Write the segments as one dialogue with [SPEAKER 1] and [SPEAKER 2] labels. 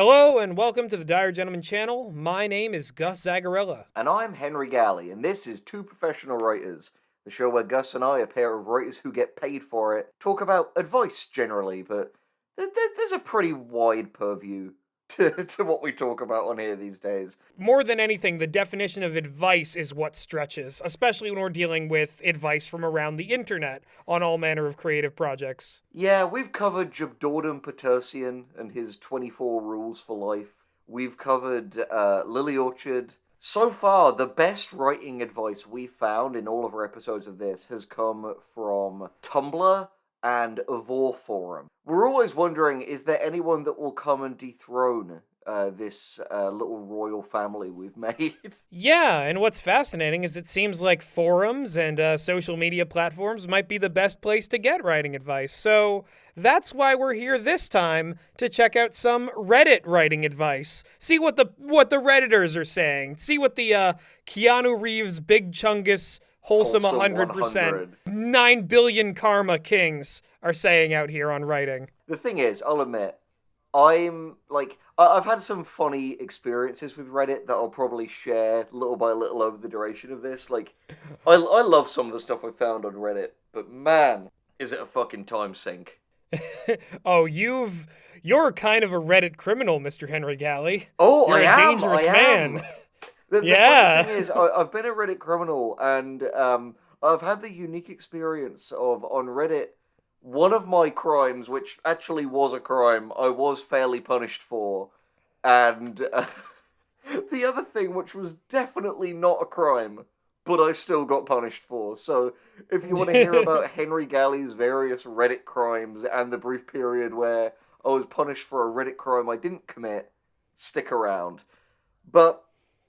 [SPEAKER 1] Hello and welcome to the Dire Gentleman channel. My name is Gus Zagarella.
[SPEAKER 2] And I'm Henry Galley, and this is Two Professional Writers, the show where Gus and I, a pair of writers who get paid for it, talk about advice generally, but there's a pretty wide purview to what we talk about on here these days.
[SPEAKER 1] More than anything, the definition of advice is what stretches, especially when we're dealing with advice from around the internet on all manner of creative projects.
[SPEAKER 2] Yeah, we've covered Peterson and his 24 rules for life. We've covered Lily Orchard. So far, the best writing advice we've found in all of our episodes of this has come from Tumblr and Avor Forum. We're always wondering, is there anyone that will come and dethrone this little royal family we've made?
[SPEAKER 1] Yeah, and what's fascinating is it seems like forums and social media platforms might be the best place to get writing advice. So that's why we're here this time, to check out some Reddit writing advice. See what the Redditors are saying. See what the Keanu Reeves, Big Chungus, Wholesome 100%, 9 billion karma kings are saying out here on writing.
[SPEAKER 2] The thing is, I'll admit, I've had some funny experiences with Reddit that I'll probably share little by little over the duration of this. I love some of the stuff I found on Reddit, but man, is it a fucking time sink.
[SPEAKER 1] Oh, you're kind of a Reddit criminal, Mr. Henry Galley.
[SPEAKER 2] Oh,
[SPEAKER 1] you're
[SPEAKER 2] I
[SPEAKER 1] a
[SPEAKER 2] am,
[SPEAKER 1] dangerous
[SPEAKER 2] I
[SPEAKER 1] man.
[SPEAKER 2] am. The
[SPEAKER 1] Yeah.
[SPEAKER 2] funny thing is, I've been a Reddit criminal, and I've had the unique experience of, on Reddit, one of my crimes, which actually was a crime, I was fairly punished for, and the other thing, which was definitely not a crime, but I still got punished for. So, if you want to hear about Henry Galley's various Reddit crimes and the brief period where I was punished for a Reddit crime I didn't commit, stick around. But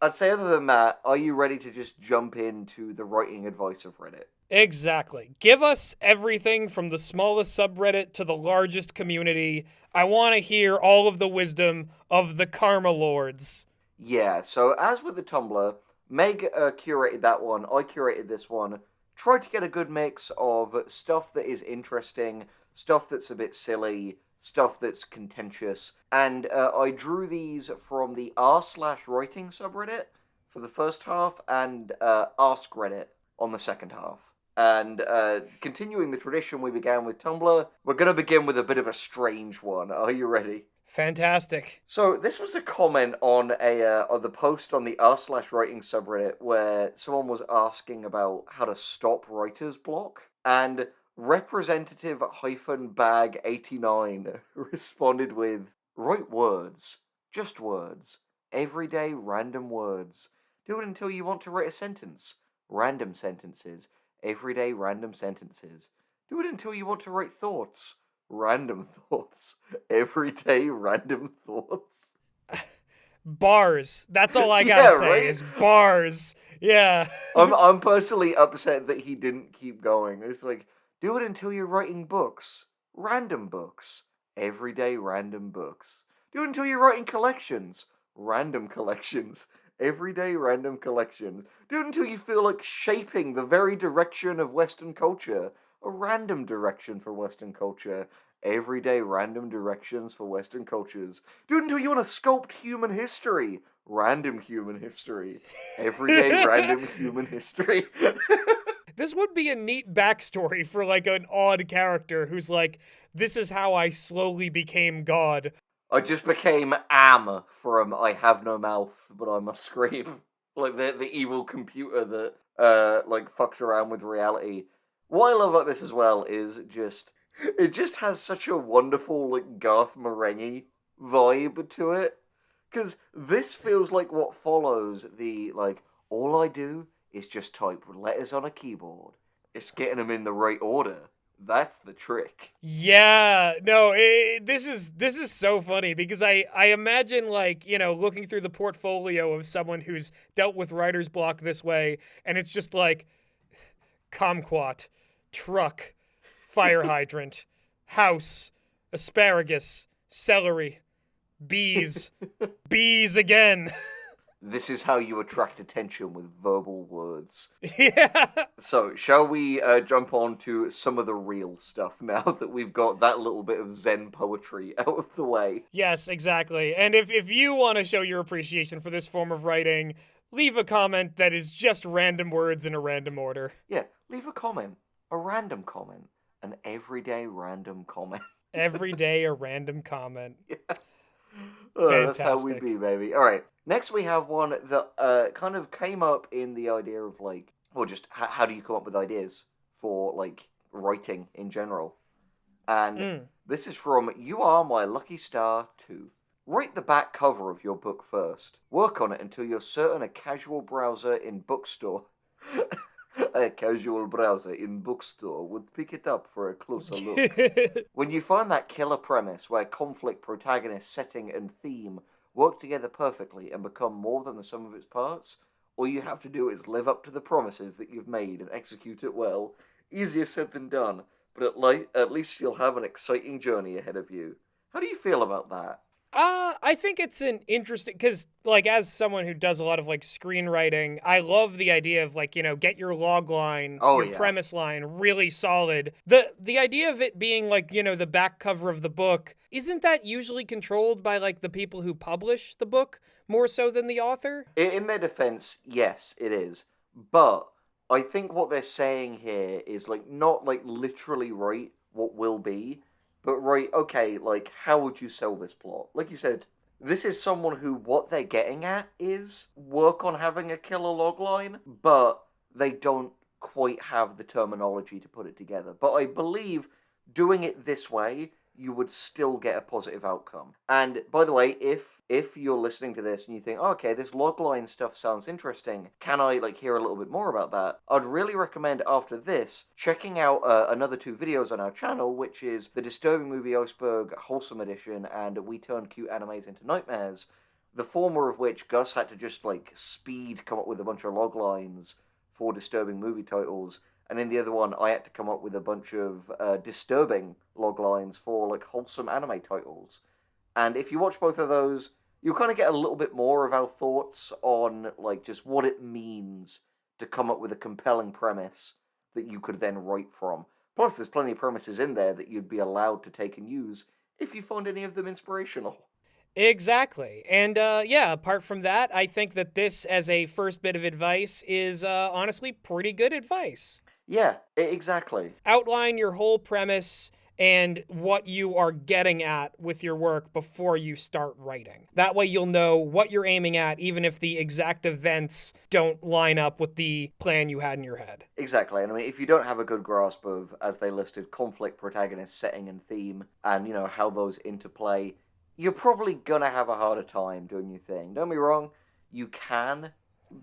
[SPEAKER 2] I'd say other than that, are you ready to just jump into the writing advice of Reddit?
[SPEAKER 1] Exactly. Give us everything from the smallest subreddit to the largest community. I want to hear all of the wisdom of the Karma Lords.
[SPEAKER 2] Yeah, so as with the Tumblr, Meg curated that one, I curated this one. Tried to get a good mix of stuff that is interesting, stuff that's a bit silly, stuff that's contentious, and I drew these from the r/writing subreddit for the first half and Ask Reddit on the second half. And continuing the tradition we began with Tumblr, we're going to begin with a bit of a strange one. Are you ready?
[SPEAKER 1] Fantastic.
[SPEAKER 2] So this was a comment on the post on the r/writing subreddit where someone was asking about how to stop writer's block, and Representative-Bag89 responded with, "Write words, just words, everyday random words. Do it until you want to write a sentence, random sentences, everyday random sentences. Do it until you want to write thoughts, random thoughts, everyday random thoughts."
[SPEAKER 1] Bars. That's all I gotta say,
[SPEAKER 2] right?
[SPEAKER 1] is bars. Yeah.
[SPEAKER 2] I'm personally upset that he didn't keep going. It's like, do it until you're writing books, random books, everyday random books. Do it until you're writing collections, random collections, everyday random collections. Do it until you feel like shaping the very direction of Western culture, a random direction for Western culture, everyday random directions for Western cultures. Do it until you want to sculpt human history, random human history, everyday random human history.
[SPEAKER 1] This would be a neat backstory for like an odd character who's like, this is how I slowly became God.
[SPEAKER 2] I just became Am from I Have No Mouth, but I Must Scream. Like the evil computer that fucked around with reality. What I love about this as well is it just has such a wonderful Garth Marenghi vibe to it. Because this feels like what follows the all I do is just type letters on a keyboard. It's getting them in the right order. That's the trick.
[SPEAKER 1] Yeah, no, this is so funny because I imagine looking through the portfolio of someone who's dealt with writer's block this way, and it's just like kumquat, truck, fire hydrant, house, asparagus, celery, bees, bees again.
[SPEAKER 2] this is how you attract attention with verbal words.
[SPEAKER 1] Yeah.
[SPEAKER 2] So, shall we jump on to some of the real stuff now that we've got that little bit of Zen poetry out of the way?
[SPEAKER 1] Yes, exactly. And if you want to show your appreciation for this form of writing, leave a comment that is just random words in a random order.
[SPEAKER 2] Yeah, leave a comment. A random comment. An everyday random comment.
[SPEAKER 1] Every day a random comment.
[SPEAKER 2] Yeah.
[SPEAKER 1] Fantastic.
[SPEAKER 2] That's how we be, baby. Alright, next we have one that kind of came up in the idea of, like, well, just how do you come up with ideas for, like, writing in general? And this is from You Are My Lucky Star 2. Write the back cover of your book first. Work on it until you're certain a casual browser in bookstore a casual browser in bookstore would pick it up for a closer look. When you find that killer premise where conflict, protagonist, setting, and theme work together perfectly and become more than the sum of its parts, all you have to do is live up to the promises that you've made and execute it well. Easier said than done, but at least you'll have an exciting journey ahead of you. How do you feel about that?
[SPEAKER 1] I think it's an interesting, because, like, as someone who does a lot of, like, screenwriting, I love the idea of, like, get your log line, your premise line really solid. The idea of it being, like, the back cover of the book, isn't that usually controlled by, like, the people who publish the book more so than the author?
[SPEAKER 2] In their defense, yes, it is. But I think what they're saying here is, like, not, like, literally write what will be, but right, okay, like, how would you sell this plot? Like you said, this is someone who what they're getting at is work on having a killer logline, but they don't quite have the terminology to put it together. But I believe doing it this way, you would still get a positive outcome. And by the way, if you're listening to this and you think, oh, okay, this logline stuff sounds interesting, can I like hear a little bit more about that? I'd really recommend after this checking out another 2 videos on our channel, which is the Disturbing Movie Iceberg Wholesome Edition and We Turn Cute Animes into Nightmares. The former of which Gus had to just like speed come up with a bunch of loglines for disturbing movie titles. And in the other one, I had to come up with a bunch of disturbing loglines for like wholesome anime titles. And if you watch both of those, you'll kind of get a little bit more of our thoughts on like just what it means to come up with a compelling premise that you could then write from. Plus, there's plenty of premises in there that you'd be allowed to take and use if you find any of them inspirational.
[SPEAKER 1] Exactly. And yeah, apart from that, I think that this as a first bit of advice is honestly pretty good advice.
[SPEAKER 2] Yeah, exactly.
[SPEAKER 1] Outline your whole premise and what you are getting at with your work before you start writing. That way you'll know what you're aiming at, even if the exact events don't line up with the plan you had in your head.
[SPEAKER 2] Exactly, and I mean, if you don't have a good grasp of, as they listed, conflict, protagonist, setting, and theme, and, how those interplay, you're probably gonna have a harder time doing your thing. Don't be wrong, you can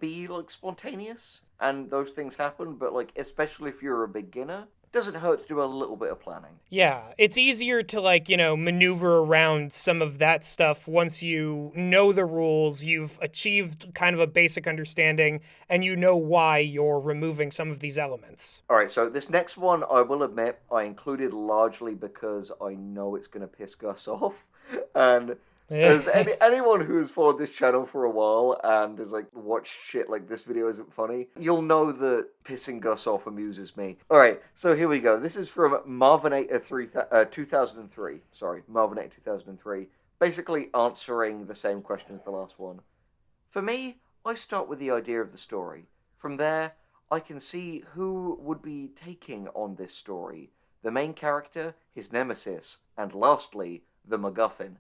[SPEAKER 2] be, like, spontaneous, and those things happen, but, like, especially if you're a beginner, it doesn't hurt to do a little bit of planning.
[SPEAKER 1] Yeah, it's easier to, like, maneuver around some of that stuff once you know the rules, you've achieved kind of a basic understanding, and you know why you're removing some of these elements.
[SPEAKER 2] Alright, so this next one, I will admit, I included largely because I know it's going to piss Gus off, and as anyone who's followed this channel for a while and has like watched shit like this video isn't funny, you'll know that pissing Gus off amuses me. Alright, so here we go. This is from Marvinator 2003. Sorry, Marvinator 2003. Basically answering the same question as the last one. For me, I start with the idea of the story. From there, I can see who would be taking on this story. The main character, his nemesis, and lastly, the MacGuffin.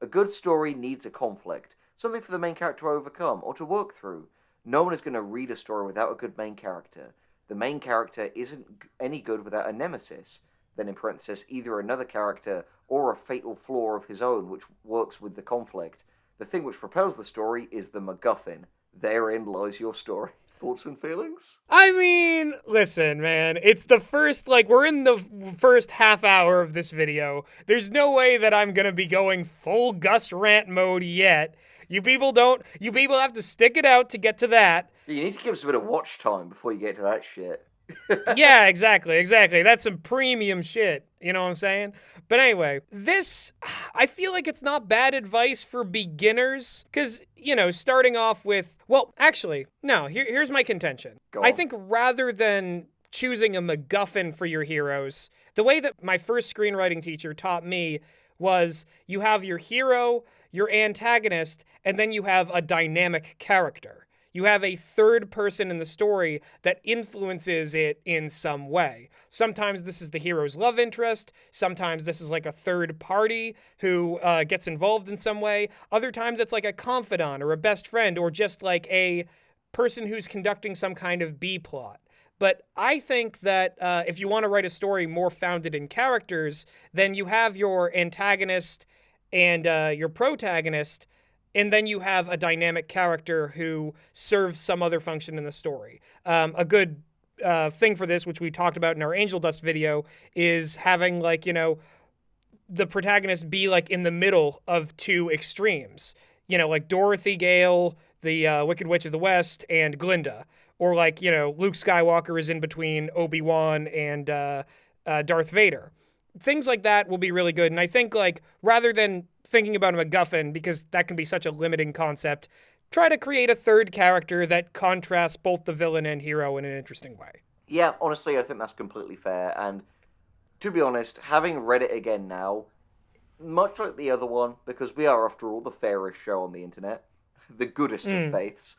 [SPEAKER 2] A good story needs a conflict, something for the main character to overcome or to work through. No one is going to read a story without a good main character. The main character isn't any good without a nemesis. Then in parenthesis, either another character or a fatal flaw of his own which works with the conflict. The thing which propels the story is the MacGuffin. Therein lies your story. Thoughts and feelings?
[SPEAKER 1] I mean, listen, man, it's the first, we're in the first half hour of this video. There's no way that I'm gonna be going full Gus rant mode yet. You people have to stick it out to get to that.
[SPEAKER 2] You need to give us a bit of watch time before you get to that shit.
[SPEAKER 1] Yeah, exactly. That's some premium shit. You know what I'm saying? But anyway, this, I feel like it's not bad advice for beginners. Because, starting off with, well, actually, no, here's my contention.
[SPEAKER 2] Go
[SPEAKER 1] I
[SPEAKER 2] on.
[SPEAKER 1] think rather than choosing a MacGuffin for your heroes, the way that my first screenwriting teacher taught me was you have your hero, your antagonist, and then you have a dynamic character. You have a third person in the story that influences it in some way. Sometimes this is the hero's love interest. Sometimes this is like a third party who gets involved in some way. Other times it's like a confidant or a best friend or just like a person who's conducting some kind of B plot. But I think that if you want to write a story more founded in characters, then you have your antagonist and your protagonist, and then you have a dynamic character who serves some other function in the story. A good thing for this, which we talked about in our Angel Dust video, is having the protagonist be like in the middle of two extremes. Like Dorothy Gale, the Wicked Witch of the West, and Glinda. Or Luke Skywalker is in between Obi-Wan and Darth Vader. Things like that will be really good. And I think rather than thinking about a MacGuffin, because that can be such a limiting concept, try to create a third character that contrasts both the villain and hero in an interesting way.
[SPEAKER 2] Yeah, honestly, I think that's completely fair. And to be honest, having read it again now, much like the other one, because we are, after all, the fairest show on the internet, the goodest of faiths.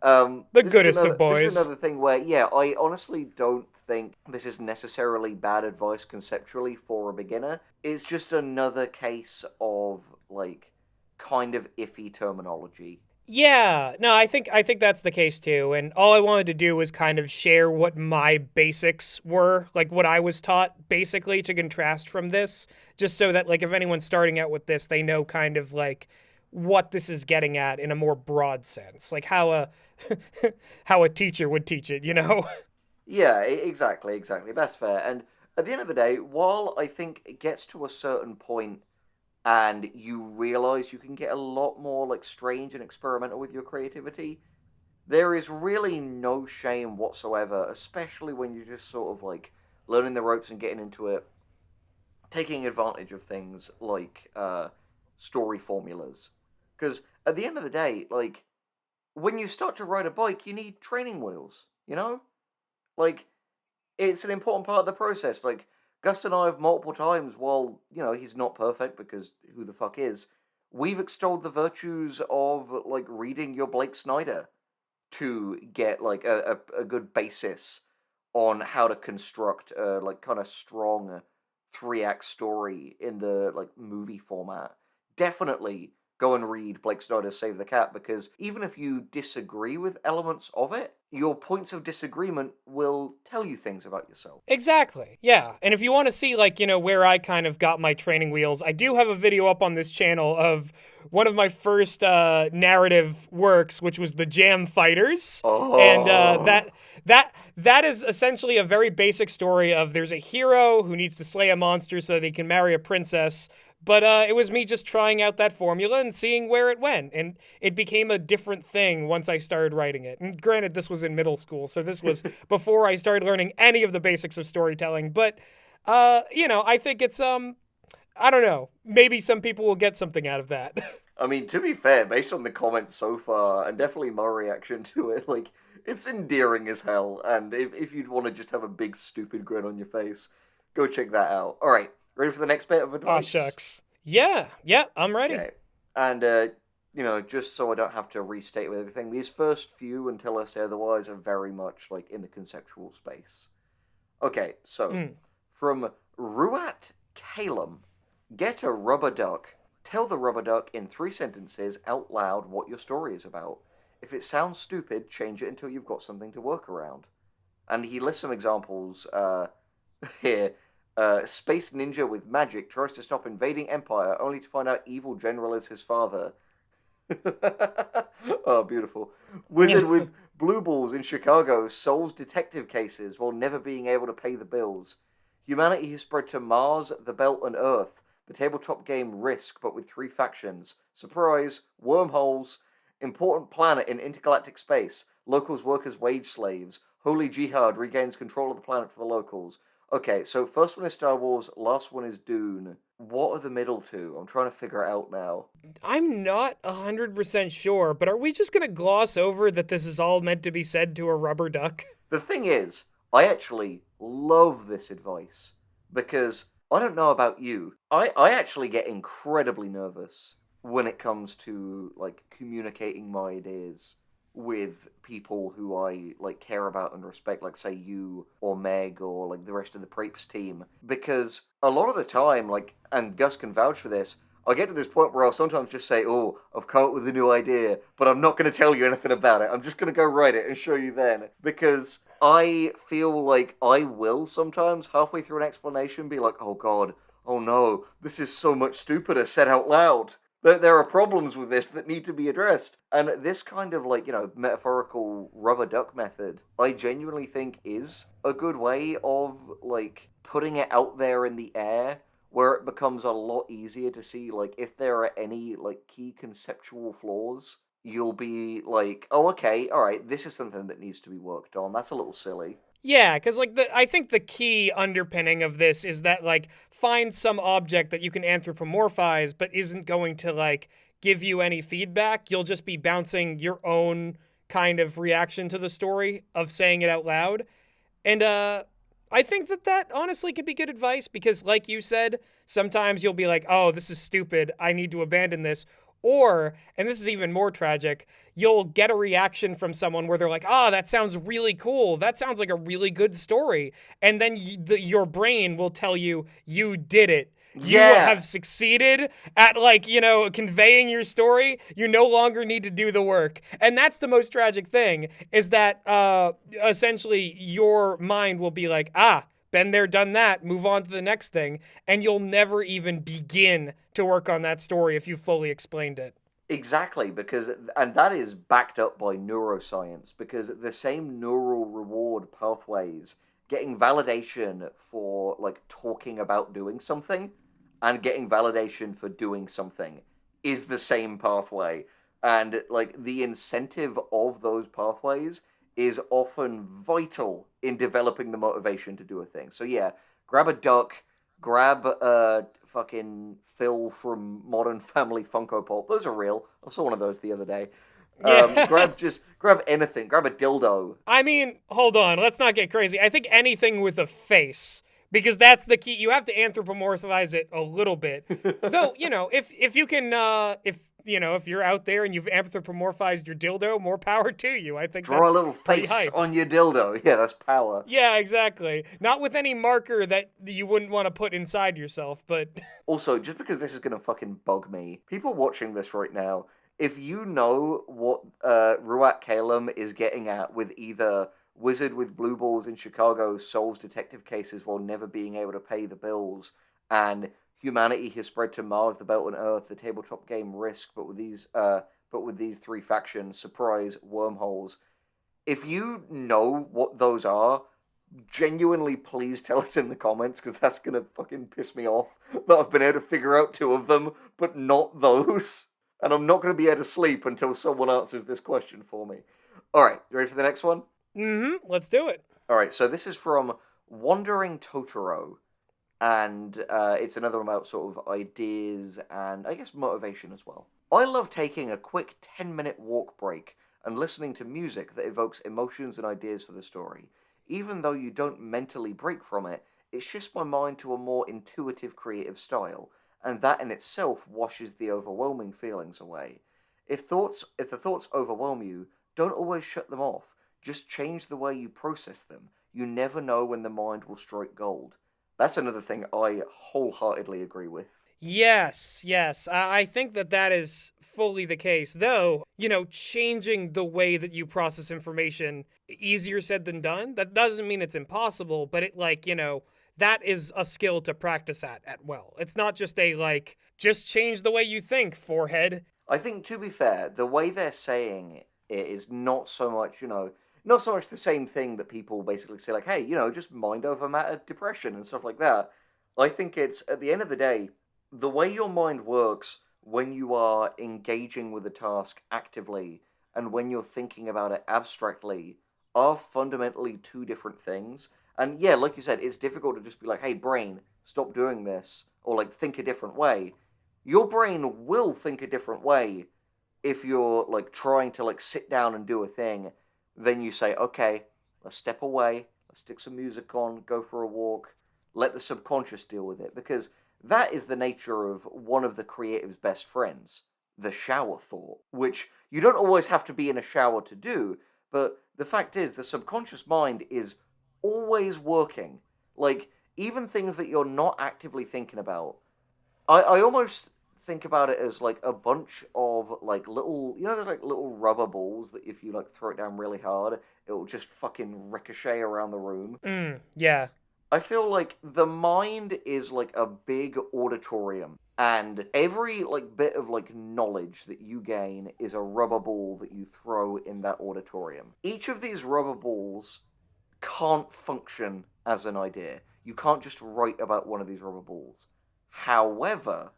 [SPEAKER 1] The goodest of boys.
[SPEAKER 2] This is another thing where, yeah, I honestly don't think this is necessarily bad advice conceptually for a beginner. It's just another case of, kind of iffy terminology.
[SPEAKER 1] Yeah, no, I think that's the case too. And all I wanted to do was kind of share what my basics were, like what I was taught basically to contrast from this, just so that if anyone's starting out with this, they know kind of what this is getting at in a more broad sense, like how a how a teacher would teach it,
[SPEAKER 2] Yeah, exactly. That's fair. And at the end of the day, while I think it gets to a certain point and you realize you can get a lot more strange and experimental with your creativity, there is really no shame whatsoever, especially when you're just sort of learning the ropes and getting into it, taking advantage of things like story formulas. Because at the end of the day, when you start to ride a bike, you need training wheels, you know? Like, it's an important part of the process. Gus and I have multiple times, while, he's not perfect because who the fuck is, we've extolled the virtues of, reading your Blake Snyder to get, a good basis on how to construct a, kind of strong three-act story in the, movie format. Definitely go and read Blake Snyder's Save the Cat, because even if you disagree with elements of it, your points of disagreement will tell you things about yourself.
[SPEAKER 1] Exactly. Yeah. And if you want to see where I kind of got my training wheels, I do have a video up on this channel of one of my first narrative works, which was the Jam Fighters.
[SPEAKER 2] Oh.
[SPEAKER 1] And that is essentially a very basic story of there's a hero who needs to slay a monster so that he can marry a princess. But it was me just trying out that formula and seeing where it went. And it became a different thing once I started writing it. And granted, this was in middle school, so this was before I started learning any of the basics of storytelling. But, I think it's, I don't know, maybe some people will get something out of that.
[SPEAKER 2] I mean, to be fair, based on the comments so far, and definitely my reaction to it, it's endearing as hell. And if you'd want to just have a big, stupid grin on your face, go check that out. All right. Ready for the next bit of advice?
[SPEAKER 1] Aw, shucks. Yeah, I'm ready.
[SPEAKER 2] Okay. And, just so I don't have to restate with everything, these first few, until I say otherwise, are very much, in the conceptual space. Okay, so, from Ruat Kalem, get a rubber duck. Tell the rubber duck in 3 sentences out loud what your story is about. If it sounds stupid, change it until you've got something to work around. And he lists some examples here. Space ninja with magic tries to stop invading Empire, only to find out evil general is his father. Oh, beautiful. Wizard with blue balls in Chicago solves detective cases while never being able to pay the bills. Humanity has spread to Mars, the Belt, and Earth. The tabletop game Risk, but with 3 factions. Surprise, wormholes, important planet in intergalactic space. Locals work as wage slaves. Holy Jihad regains control of the planet for the locals. Okay, so first one is Star Wars, last one is Dune. What are the middle two? I'm trying to figure it out now.
[SPEAKER 1] I'm not 100% sure, but are we just gonna gloss over that this is all meant to be said to a rubber duck?
[SPEAKER 2] The thing is, I actually love this advice because I don't know about you. I actually get incredibly nervous when it comes to like communicating my ideas with people who I like care about and respect, like say you or Meg or like the rest of the Preeps team. Because a lot of the time, like, and Gus can vouch for this, I get to this point where I'll sometimes just say, "Oh, I've come up with a new idea, but I'm not going to tell you anything about it. I'm just going to go write it and show you then." Because I feel like I will sometimes, halfway through an explanation, be like, "Oh God, oh no, this is so much stupider said out loud. There are problems with this that need to be addressed." And this kind of like, metaphorical rubber duck method, I genuinely think is a good way of like putting it out there in the air where it becomes a lot easier to see like if there are any like key conceptual flaws. You'll be like, "Oh, okay, all right, this is something that needs to be worked on. That's a little silly."
[SPEAKER 1] Yeah, because like I think the key underpinning of this is that like find some object that you can anthropomorphize, but isn't going to like give you any feedback. You'll just be bouncing your own kind of reaction to the story of saying it out loud. And I think that that honestly could be good advice because, like you said, sometimes you'll be like, "Oh, this is stupid. I need to abandon this." Or, and this is even more tragic, you'll get a reaction from someone where they're like, "Oh, that sounds really cool. That sounds like a really good story." And then your brain will tell you, "You did it. You
[SPEAKER 2] Yeah,
[SPEAKER 1] have succeeded at like, conveying your story. You no longer need to do the work." And that's the most tragic thing is that essentially your mind will be like, "Ah, been there, done that, move on to the next thing." And you'll never even begin to work on that story if you fully explained it.
[SPEAKER 2] exactly, because and that is backed up by neuroscience because the same neural reward pathways getting validation for like talking about doing something and getting validation for doing something is the same pathway, and like the incentive of those pathways is often vital in developing the motivation to do a thing. So yeah, grab a duck, grab fucking Phil from Modern Family Funko Pop. Those are real. I saw one of those the other day.
[SPEAKER 1] Yeah.
[SPEAKER 2] Grab anything. Grab a dildo.
[SPEAKER 1] I mean, hold on, let's not get crazy. I think anything with a face, because that's the key. You have to anthropomorphize it a little bit. Though, if you can if you're out there and you've anthropomorphized your dildo, more power to you. I think
[SPEAKER 2] Draw a
[SPEAKER 1] that's
[SPEAKER 2] little
[SPEAKER 1] pretty
[SPEAKER 2] face
[SPEAKER 1] hype.
[SPEAKER 2] on your dildo. Yeah, that's power.
[SPEAKER 1] Yeah, exactly. Not with any marker that you wouldn't want to put inside yourself, but
[SPEAKER 2] Also, just because this is gonna fucking bug me, people watching this right now, if you know what Ruat Kalem is getting at with either Wizard with Blue Balls in Chicago solves detective cases while never being able to pay the bills, and humanity has spread to Mars, the Belt, and Earth, the tabletop game Risk, but with these three factions, surprise, wormholes. If you know what those are, genuinely please tell us in the comments because that's gonna fucking piss me off that I've been able to figure out two of them, but not those. And I'm not gonna be able to sleep until someone answers this question for me. Alright, you ready for the next one?
[SPEAKER 1] let's do it.
[SPEAKER 2] Alright, so this is from Wandering Totoro. And it's another one about sort of ideas and I guess motivation as well. I love taking a quick 10-minute walk break and listening to music that evokes emotions and ideas for the story. Even though you don't mentally break from it, it shifts my mind to a more intuitive creative style, and that in itself washes the overwhelming feelings away. If the thoughts overwhelm you, don't always shut them off. Just change the way you process them. You never know when the mind will strike gold. That's another thing I wholeheartedly agree with.
[SPEAKER 1] Yes, yes. I think that that is fully the case. Though, changing the way that you process information, easier said than done. That doesn't mean it's impossible, but it, like, that is a skill to practice at well. It's not just a, like, just change the way you think, forehead.
[SPEAKER 2] I think, to be fair, the way they're saying it is not so much, not so much the same thing that people basically say, like, hey, just mind over matter depression and stuff like that. I think it's, at the end of the day, the way your mind works when you are engaging with a task actively and when you're thinking about it abstractly are fundamentally two different things. And yeah, like you said, it's difficult to just be like, hey, brain, stop doing this, or like think a different way. Your brain will think a different way if you're like trying to like sit down and do a thing. Then you say, okay, let's step away, let's stick some music on, go for a walk, let the subconscious deal with it. Because that is the nature of one of the creative's best friends, the shower thought, which you don't always have to be in a shower to do, but the fact is, the subconscious mind is always working. Like, even things that you're not actively thinking about. I almost think about it as like a bunch of like little, there's like little rubber balls that if you like throw it down really hard, it'll just fucking ricochet around the room.
[SPEAKER 1] Yeah.
[SPEAKER 2] I feel like the mind is like a big auditorium, and every like bit of like knowledge that you gain is a rubber ball that you throw in that auditorium. Each of these rubber balls can't function as an idea. You can't just write about one of these rubber balls. However,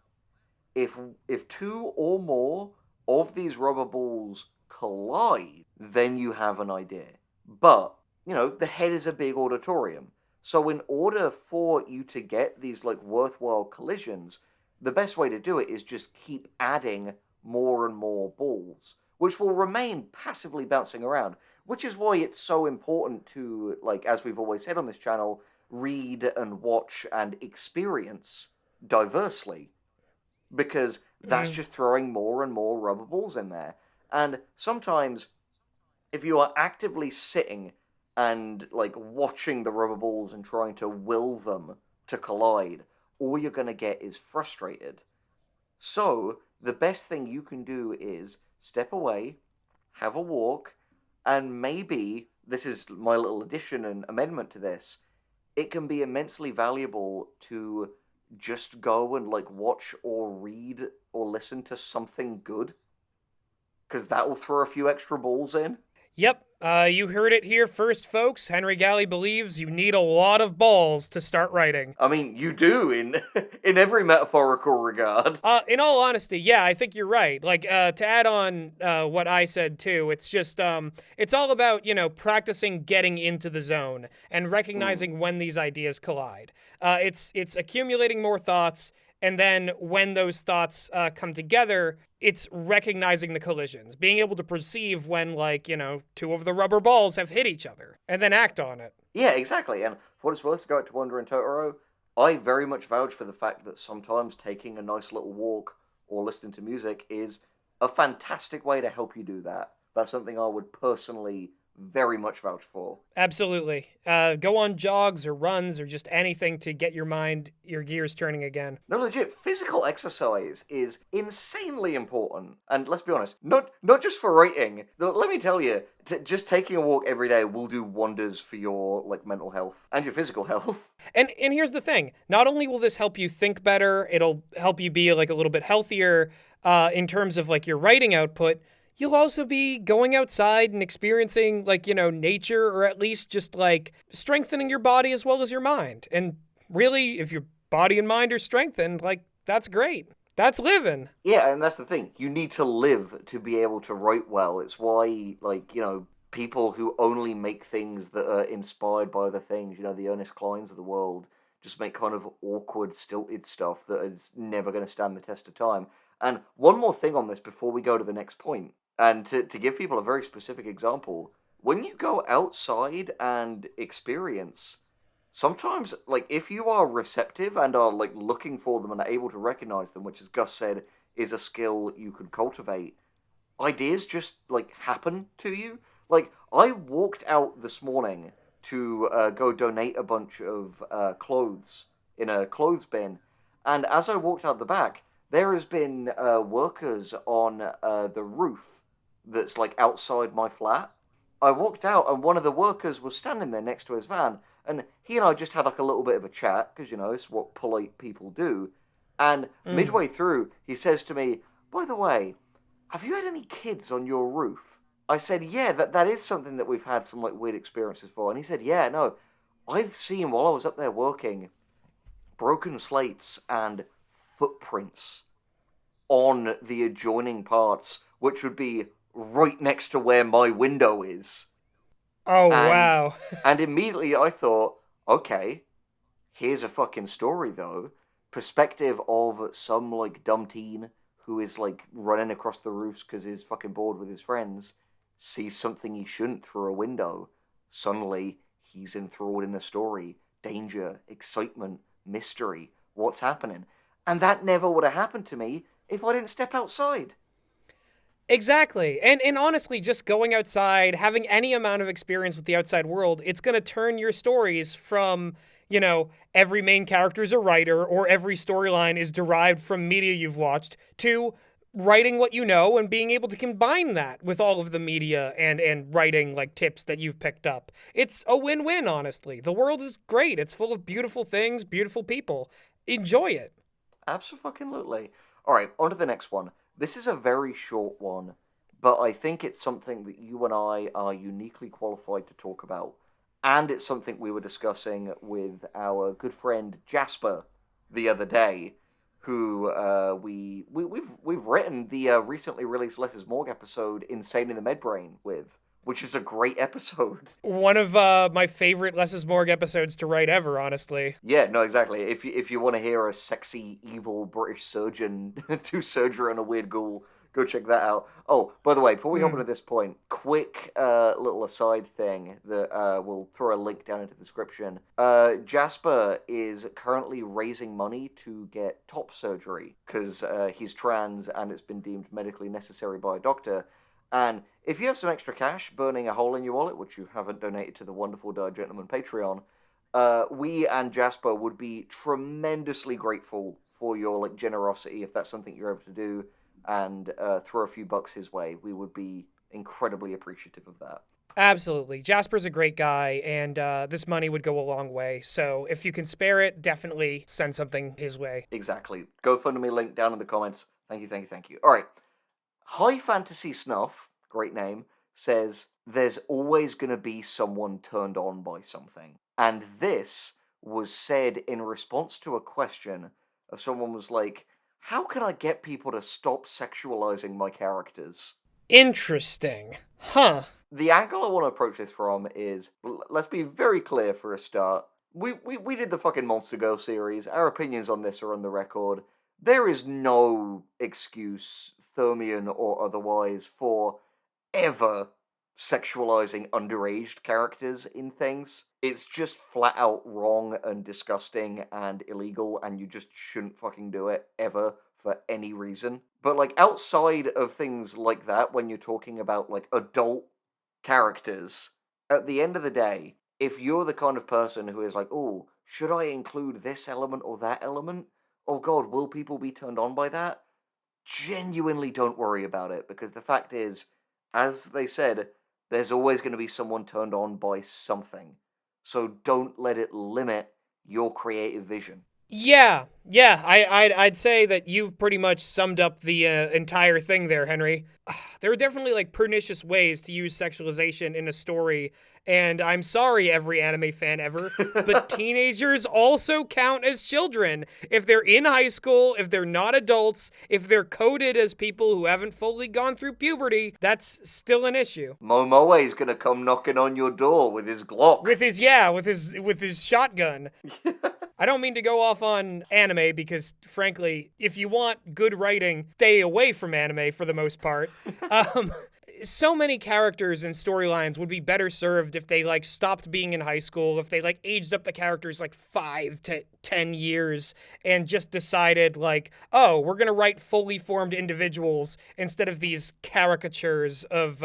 [SPEAKER 2] if two or more of these rubber balls collide, then you have an idea. But, the head is a big auditorium. So in order for you to get these like worthwhile collisions, the best way to do it is just keep adding more and more balls, which will remain passively bouncing around, which is why it's so important to, like, as we've always said on this channel, read and watch and experience diversely, because that's just throwing more and more rubber balls in there. And sometimes, if you are actively sitting and like watching the rubber balls and trying to will them to collide, all you're going to get is frustrated. So the best thing you can do is step away, have a walk, and maybe, this is my little addition and amendment to this, it can be immensely valuable to just go and like watch or read or listen to something good, because that will throw a few extra balls in.
[SPEAKER 1] Yep, you heard it here first, folks. Henry Galley believes you need a lot of balls to start writing.
[SPEAKER 2] I mean, you do in in every metaphorical regard.
[SPEAKER 1] In all honesty, yeah, I think you're right. Like, to add on what I said too, it's just, it's all about, practicing getting into the zone and recognizing when these ideas collide. It's accumulating more thoughts, and then when those thoughts come together, it's recognizing the collisions, being able to perceive when, like, two of the rubber balls have hit each other, and then act on it.
[SPEAKER 2] Yeah, exactly. And for what it's worth, to go back to WanderingTotoro, I very much vouch for the fact that sometimes taking a nice little walk or listening to music is a fantastic way to help you do that. That's something I would personally very much vouch for.
[SPEAKER 1] Absolutely. Go on jogs or runs or just anything to get your gears turning again.
[SPEAKER 2] No, legit, physical exercise is insanely important. And let's be honest, not just for writing. Let me tell you, just taking a walk every day will do wonders for your like mental health and your physical health.
[SPEAKER 1] And here's the thing. Not only will this help you think better, it'll help you be like a little bit healthier in terms of like your writing output. You'll also be going outside and experiencing, like, nature, or at least just, like, strengthening your body as well as your mind. And really, if your body and mind are strengthened, like, that's great. That's living.
[SPEAKER 2] Yeah, and that's the thing. You need to live to be able to write well. It's why, like, people who only make things that are inspired by other things, the Ernest Clines of the world, just make kind of awkward, stilted stuff that is never going to stand the test of time. And one more thing on this before we go to the next point. And to give people a very specific example, when you go outside and experience, sometimes, like, if you are receptive and are, like, looking for them and are able to recognize them, which, as Gus said, is a skill you can cultivate, ideas just, like, happen to you. Like, I walked out this morning to go donate a bunch of clothes in a clothes bin, and as I walked out the back, there has been workers on the roof that's like outside my flat. I walked out and one of the workers was standing there next to his van, and he and I just had like a little bit of a chat, because it's what polite people do. And midway through, he says to me, "By the way, have you had any kids on your roof?" I said, "Yeah, that is something that we've had some like weird experiences for." And he said, "Yeah, no, I've seen while I was up there working broken slates and footprints on the adjoining parts, which would be right next to where my window is."
[SPEAKER 1] Oh,
[SPEAKER 2] And
[SPEAKER 1] wow.
[SPEAKER 2] and immediately I thought, okay, here's a fucking story though. Perspective of some like dumb teen who is like running across the roofs because he's fucking bored with his friends, sees something he shouldn't through a window. Suddenly he's enthralled in a story. Danger, excitement, mystery. What's happening? And that never would have happened to me if I didn't step outside.
[SPEAKER 1] Exactly. And honestly, just going outside, having any amount of experience with the outside world, it's going to turn your stories from, every main character is a writer or every storyline is derived from media you've watched to writing what you know and being able to combine that with all of the media and writing like tips that you've picked up. It's a win-win, honestly. The world is great. It's full of beautiful things, beautiful people. Enjoy it.
[SPEAKER 2] Absolutely. All right, on to the next one. This is a very short one, but I think it's something that you and I are uniquely qualified to talk about. And it's something we were discussing with our good friend Jasper the other day, who we've written the recently released Less is Morgue episode "Insane in the Medbrain" with, which is a great episode.
[SPEAKER 1] One of my favorite Less is Morgue episodes to write ever, honestly.
[SPEAKER 2] Yeah, no, exactly. If you want to hear a sexy, evil British surgeon do surgery on a weird ghoul, go check that out. Oh, by the way, before we hop into this point, quick little aside thing that we'll throw a link down into the description. Jasper is currently raising money to get top surgery because he's trans and it's been deemed medically necessary by a doctor. And if you have some extra cash burning a hole in your wallet, which you haven't donated to the Wonderful Die Gentleman Patreon, we and Jasper would be tremendously grateful for your like generosity if that's something you're able to do, and throw a few bucks his way. We would be incredibly appreciative of that.
[SPEAKER 1] Absolutely. Jasper's a great guy, and this money would go a long way. So if you can spare it, definitely send something his way.
[SPEAKER 2] Exactly. GoFundMe link down in the comments. Thank you, thank you, thank you. All right. High Fantasy Snuff, great name, says there's always going to be someone turned on by something. And this was said in response to a question of someone was like, how can I get people to stop sexualizing my characters?
[SPEAKER 1] Interesting. Huh.
[SPEAKER 2] The angle I want to approach this from is, let's be very clear for a start. We did the fucking Monster Girl series. Our opinions on this are on the record. There is no excuse, Thermian or otherwise, for ever sexualizing underaged characters in things. It's just flat out wrong and disgusting and illegal, and you just shouldn't fucking do it ever for any reason. But like outside of things like that, when you're talking about like adult characters, at the end of the day, if you're the kind of person who is like, oh, should I include this element or that element? Oh god, will people be turned on by that? Genuinely don't worry about it, because the fact is, as they said, there's always going to be someone turned on by something. So don't let it limit your creative vision.
[SPEAKER 1] Yeah. I'd say that you've pretty much summed up the entire thing there, Henry. There are definitely like pernicious ways to use sexualization in a story, and I'm sorry, every anime fan ever, but teenagers also count as children. If they're in high school, if they're not adults, if they're coded as people who haven't fully gone through puberty, that's still an issue.
[SPEAKER 2] Momoe's gonna come knocking on your door with his Glock.
[SPEAKER 1] With his shotgun. I don't mean to go off on anime because, frankly, if you want good writing, stay away from anime for the most part. So many characters and storylines would be better served if they like stopped being in high school, if they like aged up the characters like 5 to 10 years and just decided like, oh, we're gonna write fully formed individuals instead of these caricatures of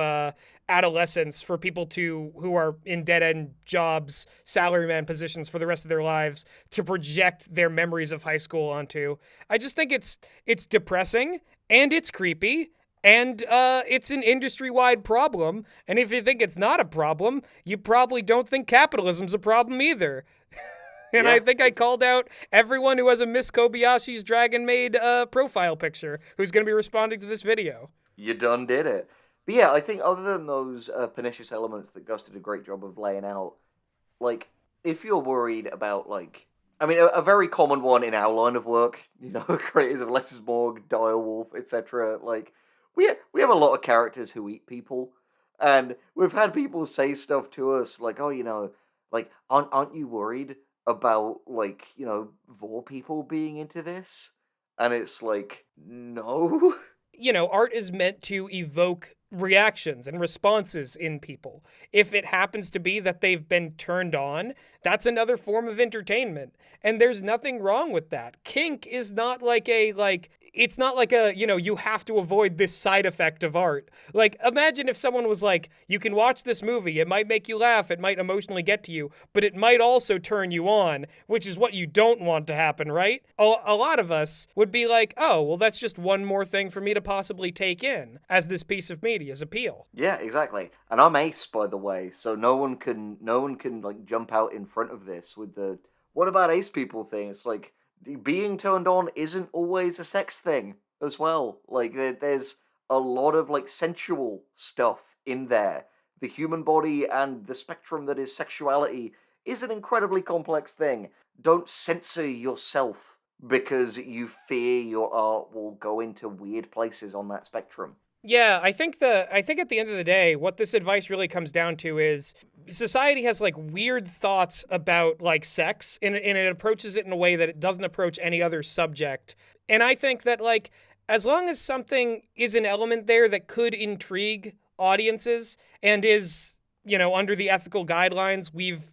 [SPEAKER 1] adolescents for people who are in dead-end jobs, salaryman positions for the rest of their lives to project their memories of high school onto. I just think it's depressing and it's creepy. And it's an industry-wide problem. And if you think it's not a problem, you probably don't think capitalism's a problem either. And
[SPEAKER 2] Yeah.
[SPEAKER 1] I think I called out everyone who has a Miss Kobayashi's Dragon Maid profile picture who's going to be responding to this video.
[SPEAKER 2] You done did it. But yeah, I think other than those pernicious elements that Gus did a great job of laying out, like, if you're worried about, like, I mean, a very common one in our line of work, creators of Less is Morgue, Direwolf, etc., like, we have a lot of characters who eat people, And we've had people say stuff to us like, oh, like, aren't you worried about, like, Vor people being into this? And it's like, no.
[SPEAKER 1] Art is meant to evoke reactions and responses in people. If it happens to be that they've been turned on, that's another form of entertainment. And there's nothing wrong with that. Kink is not it's not like you have to avoid this side effect of art. Like, imagine if someone was like, you can watch this movie, it might make you laugh, it might emotionally get to you, but it might also turn you on, which is what you don't want to happen, right? A lot of us would be like, oh, well, that's just one more thing for me to possibly take in as this piece of media's appeal.
[SPEAKER 2] Yeah, exactly. And I'm ace, by the way, so no one can like jump out in front of this with the what about ace people thing. It's like being turned on isn't always a sex thing as well. Like there's a lot of like sensual stuff in there. The human body and the spectrum that is sexuality is an incredibly complex thing. Don't censor yourself because you fear your art will go into weird places on that spectrum.
[SPEAKER 1] Yeah, I think at the end of the day, what this advice really comes down to is society has like weird thoughts about like sex, and it approaches it in a way that it doesn't approach any other subject. And I think that like as long as something is an element there that could intrigue audiences and is under the ethical guidelines we've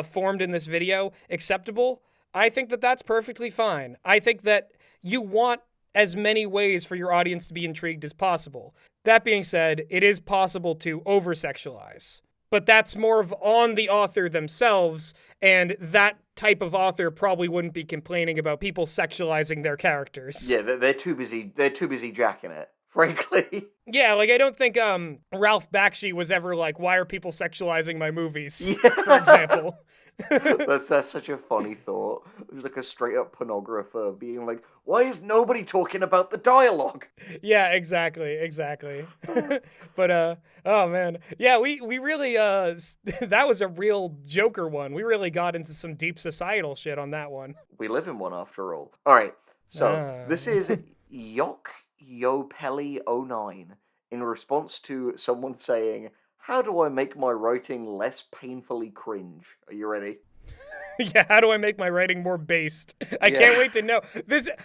[SPEAKER 1] formed in this video acceptable, I think that that's perfectly fine. I think that you want as many ways for your audience to be intrigued as possible. That being said, it is possible to over-sexualize. But that's more of on the author themselves, and that type of author probably wouldn't be complaining about people sexualizing their characters.
[SPEAKER 2] Yeah, they're too busy. They're too busy jacking it, frankly.
[SPEAKER 1] Yeah, like I don't think Ralph Bakshi was ever like, why are people sexualizing my movies,
[SPEAKER 2] Yeah.
[SPEAKER 1] for example.
[SPEAKER 2] That's such a funny thought. It was like a straight up pornographer being like, "Why is nobody talking about the dialogue?"
[SPEAKER 1] Yeah, exactly. But oh man. Yeah, we really that was a real Joker one. We really got into some deep societal shit on that one.
[SPEAKER 2] We live in one after all. Alright, so this is Yok Yopelli 09 in response to someone saying, how do I make my writing less painfully cringe? Are you ready?
[SPEAKER 1] Yeah, how do I make my writing more based? I can't wait to know.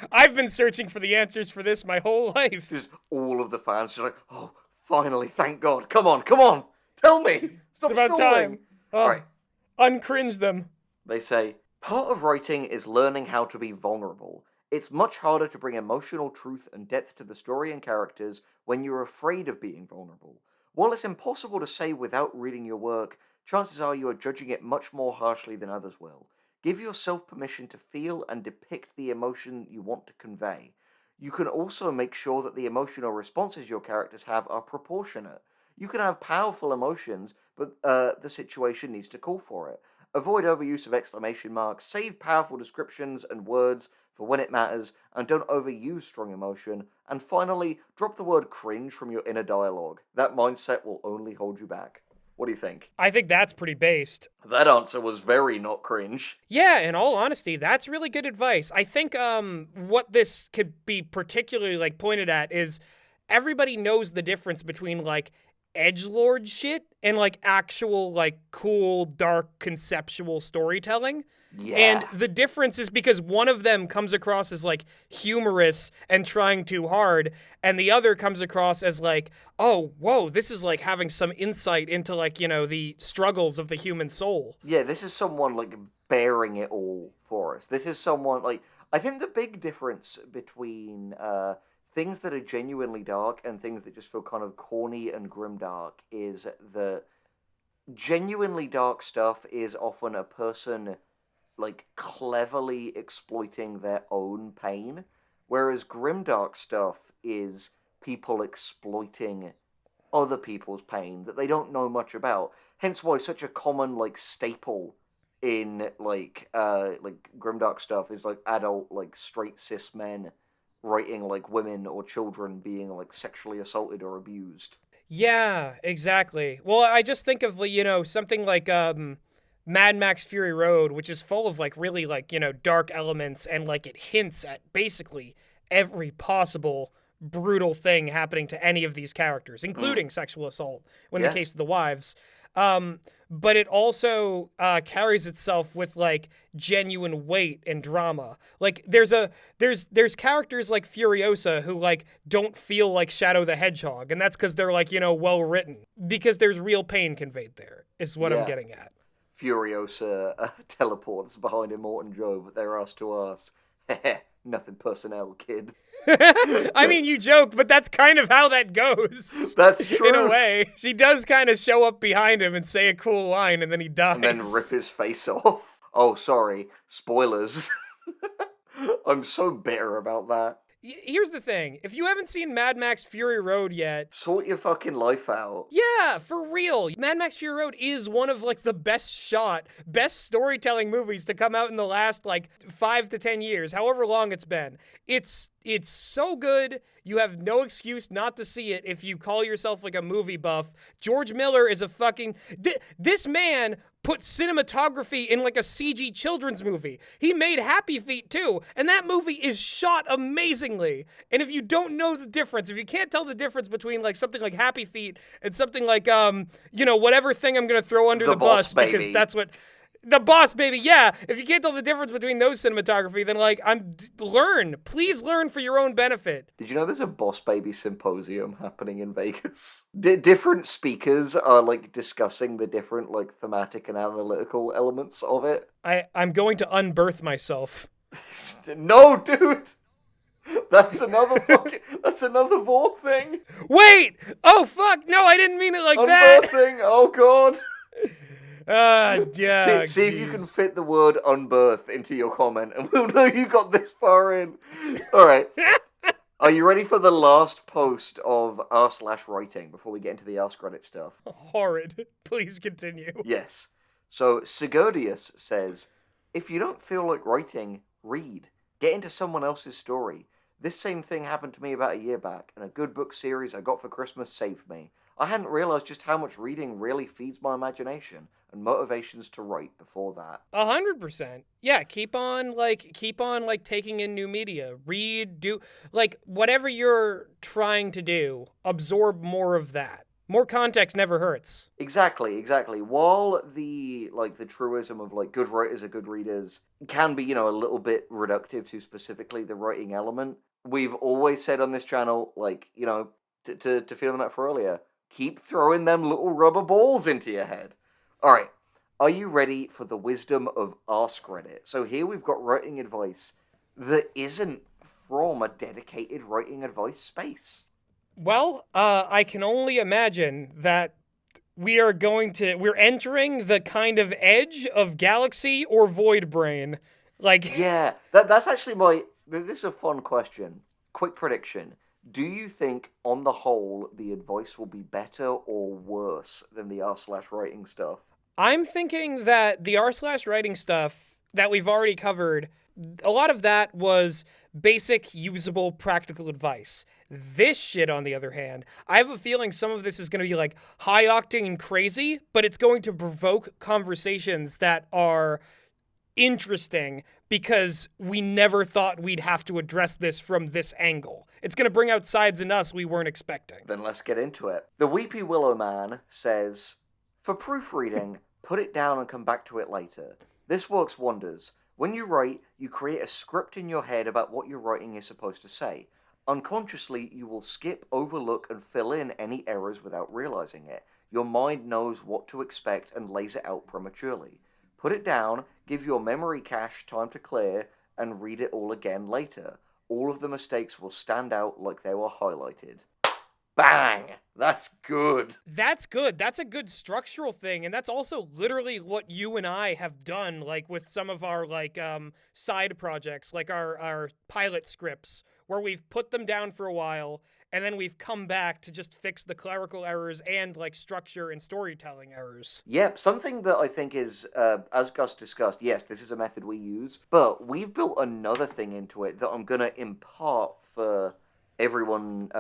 [SPEAKER 1] I've been searching for the answers for this my whole life.
[SPEAKER 2] Just all of the fans just like, oh, finally, thank God. Come on, tell me. Stop
[SPEAKER 1] It's about
[SPEAKER 2] stalling.
[SPEAKER 1] time. Oh,
[SPEAKER 2] All right.
[SPEAKER 1] Uncringe them.
[SPEAKER 2] They say, part of writing is learning how to be vulnerable. It's much harder to bring emotional truth and depth to the story and characters when you're afraid of being vulnerable. While it's impossible to say without reading your work, chances are you are judging it much more harshly than others will. Give yourself permission to feel and depict the emotion you want to convey. You can also make sure that the emotional responses your characters have are proportionate. You can have powerful emotions, but the situation needs to call for it. Avoid overuse of exclamation marks, save powerful descriptions and words for when it matters, and don't overuse strong emotion. And finally, drop the word cringe from your inner dialogue. That mindset will only hold you back. What do you think?
[SPEAKER 1] I think that's pretty based.
[SPEAKER 2] That answer was very not cringe.
[SPEAKER 1] Yeah, in all honesty, that's really good advice. I think what this could be particularly like pointed at is everybody knows the difference between like edgelord shit and like actual like cool dark conceptual storytelling.
[SPEAKER 2] Yeah.
[SPEAKER 1] And the difference is because one of them comes across as like humorous and trying too hard, and the other comes across as like, oh, whoa, this is like having some insight into like, the struggles of the human soul.
[SPEAKER 2] Yeah, this is someone like bearing it all for us. This is someone like, I think the big difference between things that are genuinely dark and things that just feel kind of corny and grimdark is that genuinely dark stuff is often a person like cleverly exploiting their own pain, whereas grimdark stuff is people exploiting other people's pain that they don't know much about. Hence why such a common like staple in like grimdark stuff is like adult like straight cis men writing like women or children being like sexually assaulted or abused.
[SPEAKER 1] Yeah, exactly. Well, I just think of something like Mad Max Fury Road, which is full of like really like dark elements, and like it hints at basically every possible brutal thing happening to any of these characters, including sexual assault, in the case of the wives. But it also carries itself with like genuine weight and drama. Like there's characters like Furiosa who like don't feel like Shadow the Hedgehog, and that's because they're like, you know, well written, because there's real pain conveyed there, is what I'm getting at.
[SPEAKER 2] Furiosa teleports behind Immortan Joe, but they're asked to ask. Nothing personnel, kid.
[SPEAKER 1] I mean, you joke, but that's kind of how that goes.
[SPEAKER 2] That's true.
[SPEAKER 1] In a way. She does kind of show up behind him and say a cool line, and then he dies.
[SPEAKER 2] And then rip his face off. Oh, sorry. Spoilers. I'm so bitter about that.
[SPEAKER 1] Here's the thing. If you haven't seen Mad Max Fury Road yet...
[SPEAKER 2] Sort your fucking life out.
[SPEAKER 1] Yeah, for real. Mad Max Fury Road is one of, like, the best shot, best storytelling movies to come out in the last, like, 5 to 10 years, however long it's been. It's so good, you have no excuse not to see it if you call yourself, like, a movie buff. George Miller is a fucking... This man put cinematography in like a CG children's movie. He made Happy Feet too, and that movie is shot amazingly. And if you don't know the difference, if you can't tell the difference between like something like Happy Feet and something like you know, whatever thing I'm gonna throw under the bus, because that's what the Boss Baby, yeah. If you can't tell the difference between those cinematography, then like please learn for your own benefit.
[SPEAKER 2] Did you know there's a Boss Baby symposium happening in Vegas? Different speakers are like discussing the different like thematic and analytical elements of it.
[SPEAKER 1] I'm going to unbirth myself.
[SPEAKER 2] No, dude. That's another Vor thing.
[SPEAKER 1] Wait! Oh fuck! No, I didn't mean it like that.
[SPEAKER 2] Unbirthing. Oh god.
[SPEAKER 1] Yeah.
[SPEAKER 2] See if you can fit the word unbirth into your comment, and we'll know you got this far in. All right. Are you ready for the last post of r/writing before we get into the Ask Reddit stuff?
[SPEAKER 1] Horrid. Please continue.
[SPEAKER 2] Yes. So Sigurdius says, if you don't feel like writing, read. Get into someone else's story. This same thing happened to me about a year back, and a good book series I got for Christmas saved me. I hadn't realized just how much reading really feeds my imagination and motivations to write before that.
[SPEAKER 1] 100%. Yeah, keep on taking in new media. Read, do like whatever you're trying to do, absorb more of that. More context never hurts.
[SPEAKER 2] Exactly. While the truism of like good writers are good readers can be, you know, a little bit reductive to specifically the writing element, we've always said on this channel, like, you know, to feel them out for earlier, keep throwing them little rubber balls into your head. All right, are you ready for the wisdom of Ask Reddit? So here we've got writing advice that isn't from a dedicated writing advice space.
[SPEAKER 1] Well, I can only imagine that we're entering the kind of edge of Galaxy or Void Brain. Like,
[SPEAKER 2] yeah, that's actually this is a fun question. Quick prediction. Do you think, on the whole, the advice will be better or worse than the r/writing stuff?
[SPEAKER 1] I'm thinking that the r/writing stuff that we've already covered, a lot of that was basic, usable, practical advice. This shit, on the other hand, I have a feeling some of this is going to be like high-octane and crazy, but it's going to provoke conversations that are interesting because we never thought we'd have to address this from this angle. It's going to bring out sides in us we weren't expecting.
[SPEAKER 2] Then let's get into it. The Weepy Willow Man says, for proofreading, put it down and come back to it later. This works wonders. When you write, you create a script in your head about what your writing is supposed to say. Unconsciously, you will skip, overlook, and fill in any errors without realizing it. Your mind knows what to expect and lays it out prematurely. Put it down, give your memory cache time to clear, and read it all again later. All of the mistakes will stand out like they were highlighted. Bang! That's good.
[SPEAKER 1] That's good. That's a good structural thing, and that's also literally what you and I have done, like with some of our side projects, like our pilot scripts, where we've put them down for a while, and then we've come back to just fix the clerical errors and like structure and storytelling errors.
[SPEAKER 2] Yep, something that I think is, as Gus discussed, yes, this is a method we use, but we've built another thing into it that I'm going to impart for everyone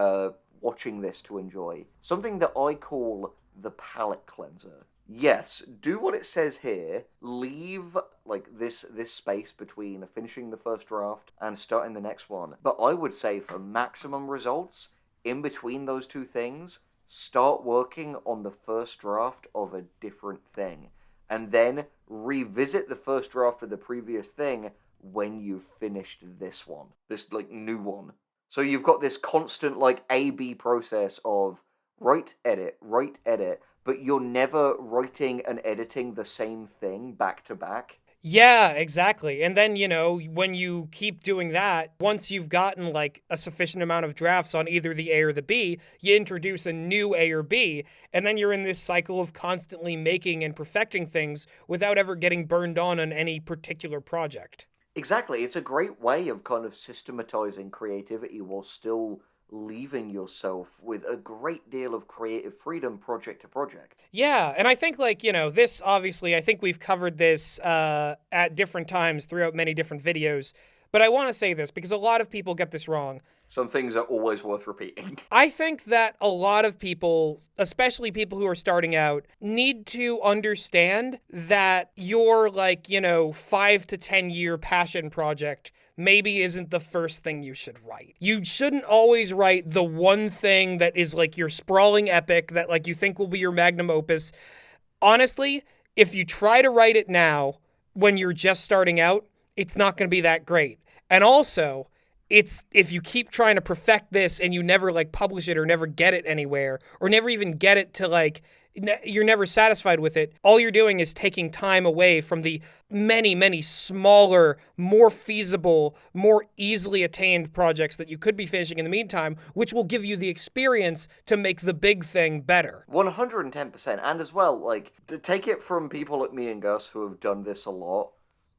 [SPEAKER 2] watching this to enjoy. Something that I call the palate cleanser. Yes, do what it says here. Leave like this space between finishing the first draft and starting the next one. But I would say for maximum results, in between those two things, start working on the first draft of a different thing. And then revisit the first draft of the previous thing when you've finished this one. This like new one. So you've got this constant like A/B process of write, edit, but you're never writing and editing the same thing back to back.
[SPEAKER 1] Yeah, exactly. And then, when you keep doing that, once you've gotten like a sufficient amount of drafts on either the A or the B, you introduce a new A or B, and then you're in this cycle of constantly making and perfecting things without ever getting burned on any particular project.
[SPEAKER 2] Exactly. It's a great way of kind of systematizing creativity while still leaving yourself with a great deal of creative freedom project to project.
[SPEAKER 1] Yeah, and I think this obviously I think we've covered this at different times throughout many different videos, but I want to say this because a lot of people get this wrong.
[SPEAKER 2] Some things are always worth repeating.
[SPEAKER 1] I think that a lot of people, especially people who are starting out, need to understand that your 5 to 10 year passion project maybe isn't the first thing you should write. You shouldn't always write the one thing that is like your sprawling epic that like you think will be your magnum opus. Honestly, if you try to write it now when you're just starting out, it's not going to be that great. And also, it's if you keep trying to perfect this and you never like publish it or never get it anywhere or never even get it to you're never satisfied with it, all you're doing is taking time away from the many, many smaller, more feasible, more easily attained projects that you could be finishing in the meantime, which will give you the experience to make the big thing better.
[SPEAKER 2] 110%. And as well, like, to take it from people like me and Gus who have done this a lot,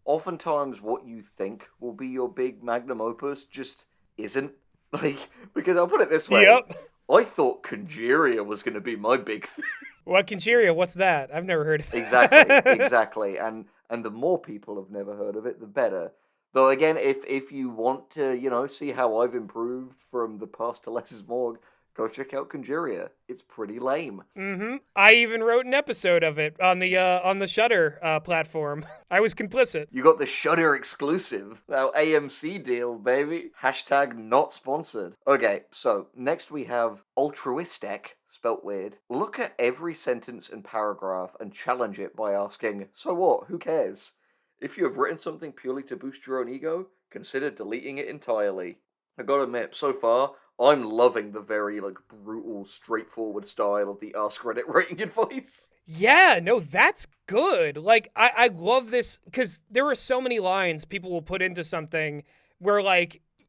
[SPEAKER 2] oftentimes what you think will be your big magnum opus just isn't. Like, because I'll put it this way.
[SPEAKER 1] Yep.
[SPEAKER 2] I thought Conjuria was going to be my big thing.
[SPEAKER 1] What Conjuria? What's that? I've never heard of that.
[SPEAKER 2] Exactly. And the more people have never heard of it, the better. Though again, if you want to, see how I've improved from the past to less is more, go check out Conjuria. It's pretty lame.
[SPEAKER 1] Mm-hmm. I even wrote an episode of it on the Shudder platform. I was complicit.
[SPEAKER 2] You got the Shudder exclusive. Now AMC deal, baby. Hashtag not sponsored. Okay, so next we have altruistic, spelt weird. Look at every sentence and paragraph and challenge it by asking, so what? Who cares? If you have written something purely to boost your own ego, consider deleting it entirely. I gotta admit, so far, I'm loving the very, brutal, straightforward style of the Ask Reddit writing advice.
[SPEAKER 1] Yeah, no, that's good. Like, I love this because there are so many lines people will put into something where,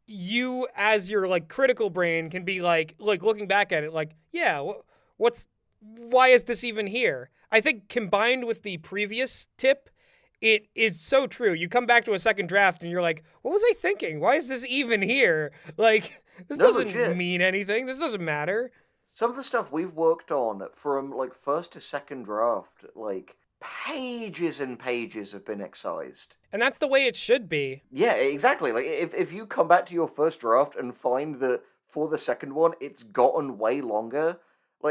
[SPEAKER 1] you as your, critical brain can be looking back at it, yeah, why is this even here? I think combined with the previous tip, it is so true. You come back to a second draft and you're like, what was I thinking? Why is this even here? Like, this
[SPEAKER 2] No,
[SPEAKER 1] doesn't
[SPEAKER 2] legit.
[SPEAKER 1] mean anything. This doesn't matter.
[SPEAKER 2] Some of the stuff we've worked on from, first to second draft, pages and pages have been excised.
[SPEAKER 1] And that's the way it should be.
[SPEAKER 2] Yeah, exactly. Like, if you come back to your first draft and find that for the second one, it's gotten way longer,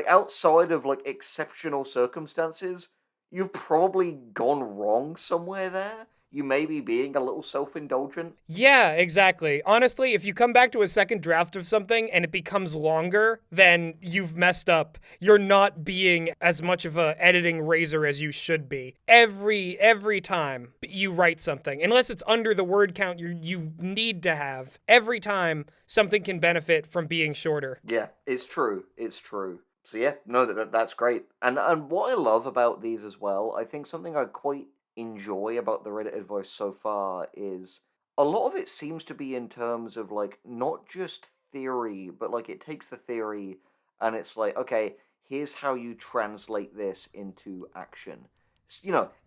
[SPEAKER 2] outside of, exceptional circumstances, you've probably gone wrong somewhere there. You may be being a little self-indulgent.
[SPEAKER 1] Yeah, exactly. Honestly, if you come back to a second draft of something and it becomes longer, then you've messed up. You're not being as much of a editing razor as you should be. Every time you write something, unless it's under the word count you need to have, every time something can benefit from being shorter.
[SPEAKER 2] Yeah, it's true. It's true. So yeah, no, that's great. And what I love about these as well, I think something I quite enjoy about the Reddit advice so far is a lot of it seems to be in terms of not just theory, but it takes the theory and it's okay, here's how you translate this into action.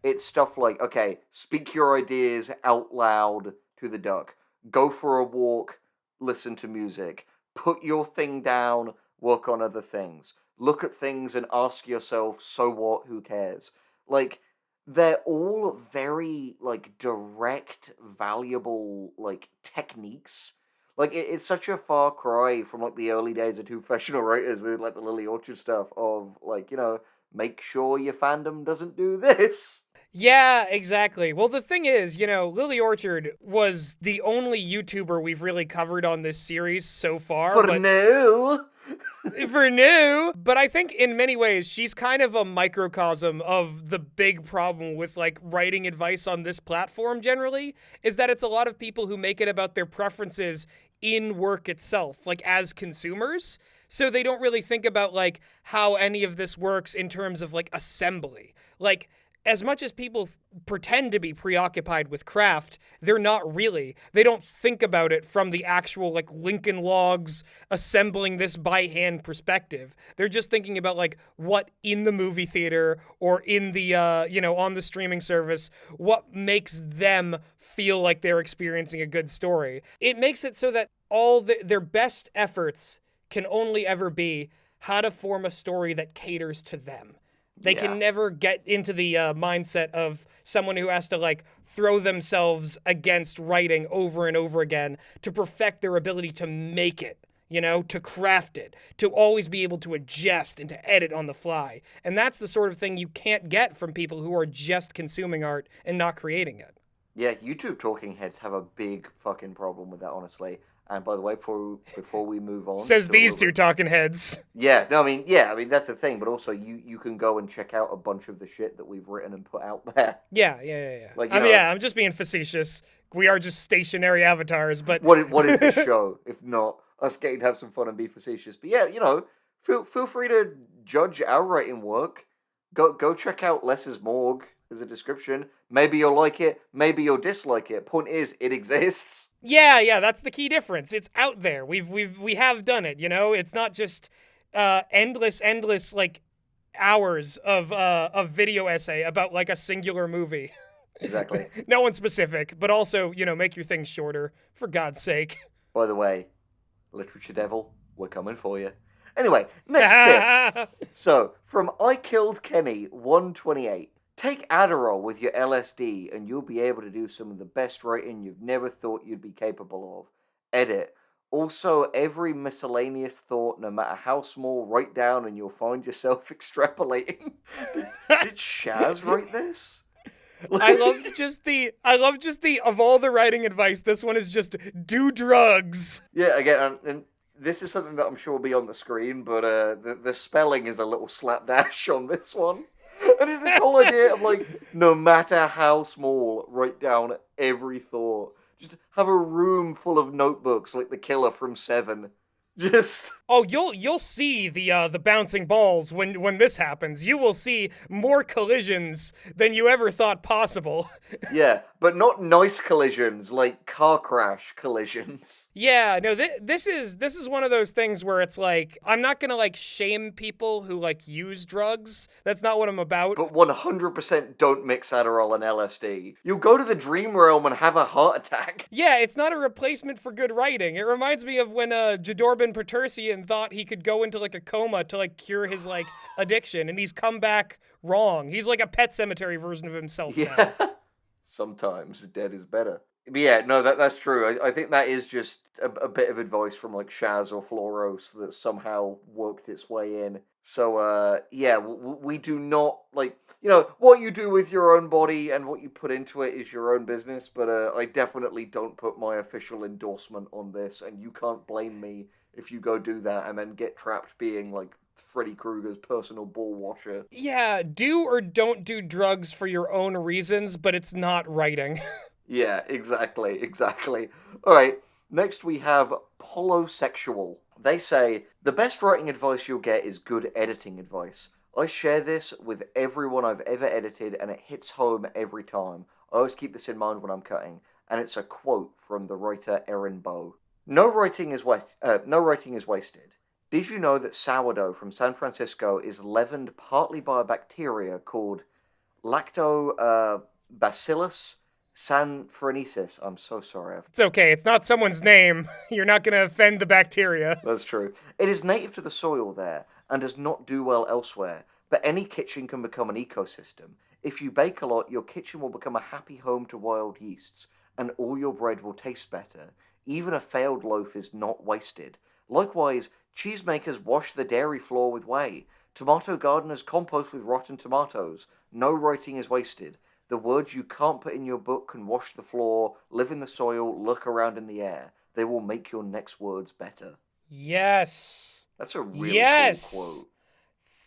[SPEAKER 2] It's stuff like, okay, speak your ideas out loud to the duck, go for a walk, listen to music, put your thing down, work on other things, look at things and ask yourself, so what, who cares? They're all very direct, valuable techniques. It's such a far cry from the early days of two professional writers with the Lily Orchard stuff of make sure your fandom doesn't do this.
[SPEAKER 1] Yeah, exactly. Well, the thing is, Lily Orchard was the only YouTuber we've really covered on this series so far.
[SPEAKER 2] For now.
[SPEAKER 1] For new. But I think in many ways, she's kind of a microcosm of the big problem with like writing advice on this platform generally, is that it's a lot of people who make it about their preferences in work itself, like as consumers. So they don't really think about like how any of this works in terms of like assembly. Like, as much as people pretend to be preoccupied with craft, they're not really. They don't think about it from the actual like Lincoln Logs assembling this by hand perspective. They're just thinking about like what in the movie theater or in the on the streaming service, what makes them feel like they're experiencing a good story. It makes it so that all their best efforts can only ever be how to form a story that caters to them. They can never get into the mindset of someone who has to like throw themselves against writing over and over again to perfect their ability to make it, to craft it, to always be able to adjust and to edit on the fly. And that's the sort of thing you can't get from people who are just consuming art and not creating it.
[SPEAKER 2] Yeah, YouTube talking heads have a big fucking problem with that, honestly. And by the way, before we move on,
[SPEAKER 1] says these two talking heads.
[SPEAKER 2] Yeah, no, I mean that's the thing. But also, you can go and check out a bunch of the shit that we've written and put out there.
[SPEAKER 1] Yeah.
[SPEAKER 2] Like,
[SPEAKER 1] I'm just being facetious. We are just stationary avatars, but
[SPEAKER 2] what is this show if not us getting to have some fun and be facetious? But yeah, feel free to judge our writing work. Go check out Less is Morgue. There's a description. Maybe you'll like it. Maybe you'll dislike it. Point is, it exists.
[SPEAKER 1] Yeah. That's the key difference. It's out there. We have done it. It's not just endless like hours of video essay about like a singular movie.
[SPEAKER 2] Exactly.
[SPEAKER 1] No one specific, but also make your things shorter for God's sake.
[SPEAKER 2] By the way, Literature Devil, we're coming for you. Anyway, next tip. So from I Killed Kenny 128. Take Adderall with your LSD and you'll be able to do some of the best writing you've never thought you'd be capable of. Edit. Also, every miscellaneous thought, no matter how small, write down and you'll find yourself extrapolating. Did Shaz write this?
[SPEAKER 1] I love just the of all the writing advice, this one is just do drugs.
[SPEAKER 2] Yeah, again, and this is something that I'm sure will be on the screen, but the spelling is a little slapdash on this one. And it's this whole idea of like, no matter how small, write down every thought. Just have a room full of notebooks like the killer from Seven. Just
[SPEAKER 1] you'll see the bouncing balls when this happens. You will see more collisions than you ever thought possible.
[SPEAKER 2] Yeah, but not nice collisions, like car crash collisions.
[SPEAKER 1] Yeah, no, this is one of those things where it's like, I'm not gonna like shame people who like use drugs. That's not what I'm about.
[SPEAKER 2] But 100% don't mix Adderall and LSD. You'll go to the dream realm and have a heart attack.
[SPEAKER 1] Yeah, it's not a replacement for good writing. It reminds me of when Jadorban Peterson thought he could go into like a coma to like cure his like addiction, and he's come back wrong. He's like a Pet Cemetery version of himself now.
[SPEAKER 2] Sometimes dead is better. But yeah, no, that's true. I think that is just a bit of advice from like Shaz or Floros that somehow worked its way in. So yeah, we do not like, what you do with your own body and what you put into it is your own business. But I definitely don't put my official endorsement on this, and you can't blame me if you go do that and then get trapped being like Freddy Krueger's personal ball washer.
[SPEAKER 1] Yeah, do or don't do drugs for your own reasons, but it's not writing.
[SPEAKER 2] Yeah, exactly. All right, next we have Polosexual. They say, the best writing advice you'll get is good editing advice. I share this with everyone I've ever edited and it hits home every time. I always keep this in mind when I'm cutting. And it's a quote from the writer Erin Bow. No writing is wasted. Did you know that sourdough from San Francisco is leavened partly by a bacteria called Lactobacillus sanfranesis? I'm so sorry.
[SPEAKER 1] It's okay. It's not someone's name. You're not going to offend the bacteria.
[SPEAKER 2] That's true. It is native to the soil there and does not do well elsewhere. But any kitchen can become an ecosystem. If you bake a lot, your kitchen will become a happy home to wild yeasts, and all your bread will taste better. Even a failed loaf is not wasted. Likewise, cheesemakers wash the dairy floor with whey. Tomato gardeners compost with rotten tomatoes. No writing is wasted. The words you can't put in your book can wash the floor, live in the soil, lurk around in the air. They will make your next words better.
[SPEAKER 1] Yes.
[SPEAKER 2] That's a really cool quote.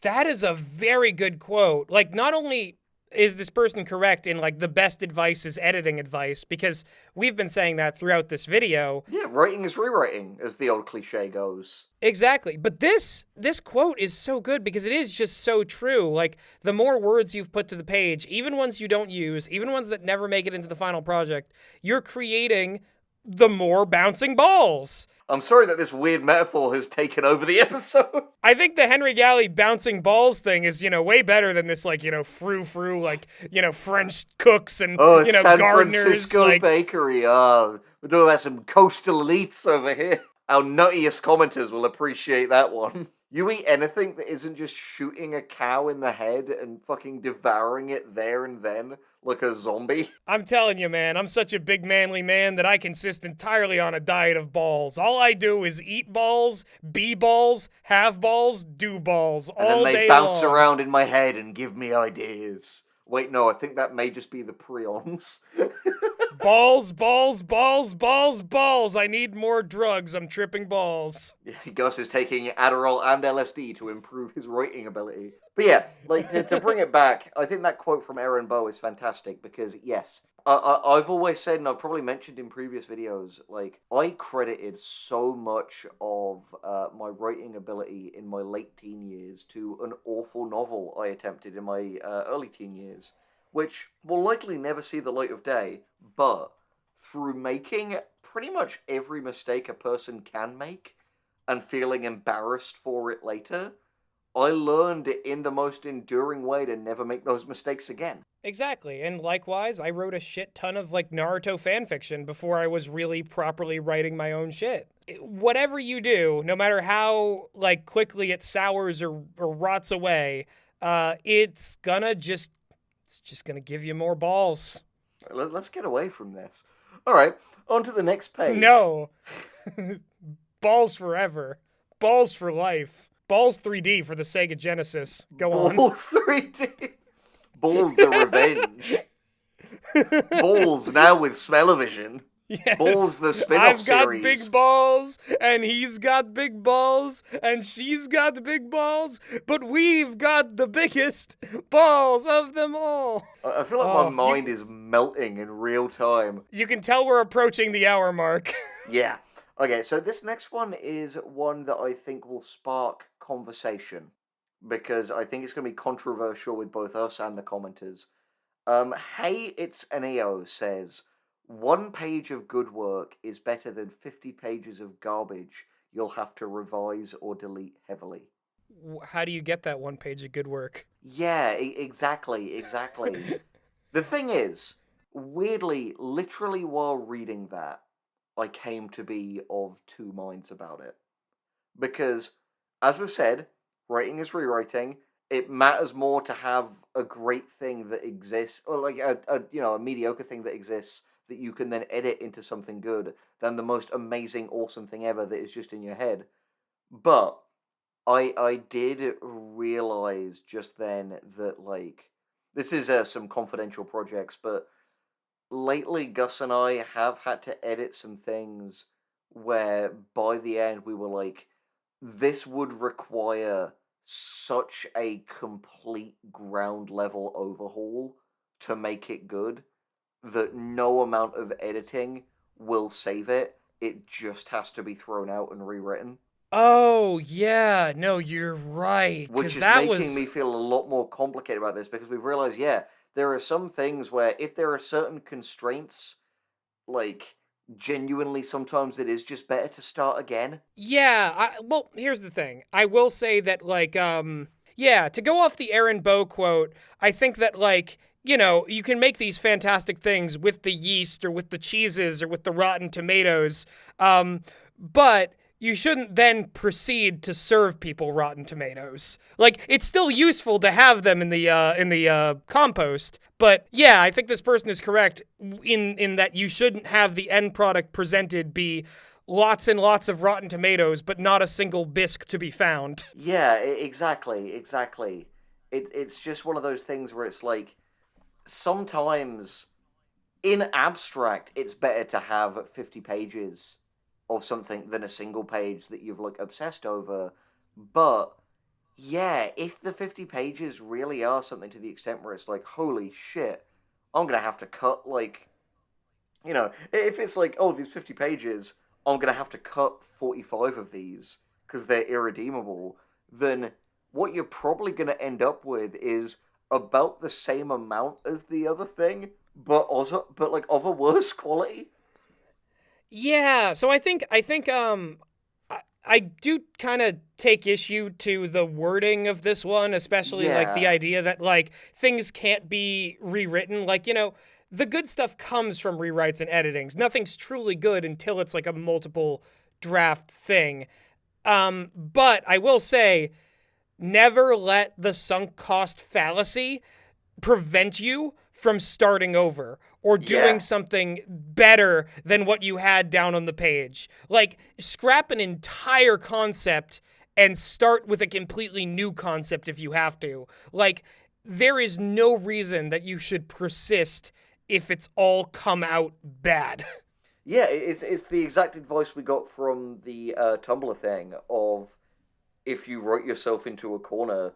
[SPEAKER 1] That is a very good quote. Like, not only is this person correct in, like, the best advice is editing advice, because we've been saying that throughout this video.
[SPEAKER 2] Yeah, writing is rewriting, as the old cliche goes.
[SPEAKER 1] Exactly. But this quote is so good because it is just so true. Like, the more words you've put to the page, even ones you don't use, even ones that never make it into the final project, you're creating the more bouncing balls.
[SPEAKER 2] I'm sorry that this weird metaphor has taken over the episode.
[SPEAKER 1] I think the Henry Galley bouncing balls thing is, way better than this, like, frou-frou, like, French cooks and,
[SPEAKER 2] San
[SPEAKER 1] gardeners.
[SPEAKER 2] Francisco
[SPEAKER 1] like,
[SPEAKER 2] bakery. We're talking about some coastal elites over here. Our nuttiest commenters will appreciate that one. You eat anything that isn't just shooting a cow in the head and fucking devouring it there and then, like a zombie?
[SPEAKER 1] I'm telling you, man, I'm such a big manly man that I consist entirely on a diet of balls. All I do is eat balls, be balls, have balls, do balls, all day long.
[SPEAKER 2] And then they bounce around in my head and give me ideas. Wait, no, I think that may just be the prions.
[SPEAKER 1] Balls, balls, balls, balls, balls. I need more drugs. I'm tripping balls.
[SPEAKER 2] Gus is taking Adderall and LSD to improve his writing ability. But yeah, like, to bring it back, I think that quote from Aaron Bow is fantastic because, yes, I've always said, and I've probably mentioned in previous videos, like, I credited so much of my writing ability in my late teen years to an awful novel I attempted in my early teen years, which will likely never see the light of day, but through making pretty much every mistake a person can make and feeling embarrassed for it later, I learned in the most enduring way to never make those mistakes again.
[SPEAKER 1] Exactly, and likewise, I wrote a shit ton of, like, Naruto fanfiction before I was really properly writing my own shit. Whatever you do, no matter how, like, quickly it sours or rots away, it's just gonna give you more balls.
[SPEAKER 2] Let's get away from this. All right, on to the next page.
[SPEAKER 1] No. Balls forever. Balls for life. Balls 3D for the Sega Genesis. Go on.
[SPEAKER 2] Balls 3D. Balls the Revenge. Balls now with smell-o-vision.
[SPEAKER 1] Yes.
[SPEAKER 2] Balls the spin-off series.
[SPEAKER 1] I've got big balls, and he's got big balls, and she's got big balls, but we've got the biggest balls of them all.
[SPEAKER 2] I feel like my mind is melting in real time.
[SPEAKER 1] You can tell we're approaching the hour mark.
[SPEAKER 2] Yeah. Okay, so this next one is one that I think will spark conversation, because I think it's going to be controversial with both us and the commenters. Hey, it's an EO says, 1 page of good work is better than 50 pages of garbage you'll have to revise or delete heavily.
[SPEAKER 1] How do you get that 1 page of good work?
[SPEAKER 2] Yeah, exactly. The thing is, weirdly, literally while reading that, I came to be of two minds about it. Because, as we've said, writing is rewriting. It matters more to have a great thing that exists, or like a mediocre thing that exists that you can then edit into something good, than the most amazing, awesome thing ever that is just in your head. But I did realize just then that, like, this is some confidential projects, but lately Gus and I have had to edit some things where by the end we were like, this would require such a complete ground level overhaul to make it good that no amount of editing will save it. It just has to be thrown out and rewritten.
[SPEAKER 1] Oh, yeah. No, you're right.
[SPEAKER 2] Which is making me feel a lot more complicated about this, because we've realized, yeah, there are some things where if there are certain constraints, like, genuinely sometimes it is just better to start again.
[SPEAKER 1] Yeah, well, here's the thing. I will say that, like, to go off the Aaron Bow quote, I think that, like, you can make these fantastic things with the yeast or with the cheeses or with the rotten tomatoes, but you shouldn't then proceed to serve people rotten tomatoes. Like, it's still useful to have them in the compost, but yeah, I think this person is correct in that you shouldn't have the end product presented be lots and lots of Rotten Tomatoes, but not a single bisque to be found.
[SPEAKER 2] Yeah, exactly. It's just one of those things where it's like, sometimes, in abstract, it's better to have 50 pages of something than a single page that you've, like, obsessed over. But, yeah, if the 50 pages really are something to the extent where it's like, holy shit, I'm gonna have to cut, like, if it's like, oh, these 50 pages, I'm gonna have to cut 45 of these because they're irredeemable, then what you're probably gonna end up with is about the same amount as the other thing, but like of a worse quality.
[SPEAKER 1] Yeah, so I do kind of take issue to the wording of this one, especially like the
[SPEAKER 2] Yeah,
[SPEAKER 1] idea that like things can't be rewritten. Like, the good stuff comes from rewrites and editings. Nothing's truly good until it's like a multiple draft thing. But I will say, never let the sunk cost fallacy prevent you from starting over or doing
[SPEAKER 2] yeah,
[SPEAKER 1] something better than what you had down on the page. Like, scrap an entire concept and start with a completely new concept if you have to. Like, there is no reason that you should persist if it's all come out bad.
[SPEAKER 2] yeah. It's the exact advice we got from the Tumblr thing of, if you write yourself into a corner,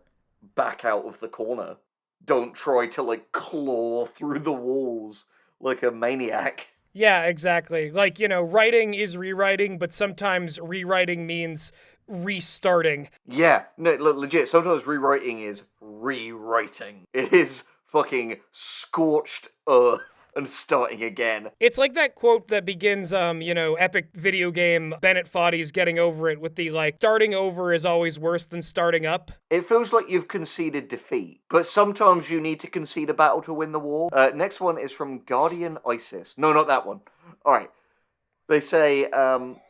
[SPEAKER 2] back out of the corner. Don't try to, like, claw through the walls like a maniac.
[SPEAKER 1] Yeah, exactly. Like, writing is rewriting, but sometimes rewriting means restarting.
[SPEAKER 2] Yeah, no, legit. Sometimes rewriting is rewriting. It is fucking scorched earth and starting again.
[SPEAKER 1] It's like that quote that begins, epic video game Bennett Foddy's Getting Over It with the, like, starting over is always worse than starting up.
[SPEAKER 2] It feels like you've conceded defeat, but sometimes you need to concede a battle to win the war. Next one is from Guardian Isis. No, not that one. Alright. They say,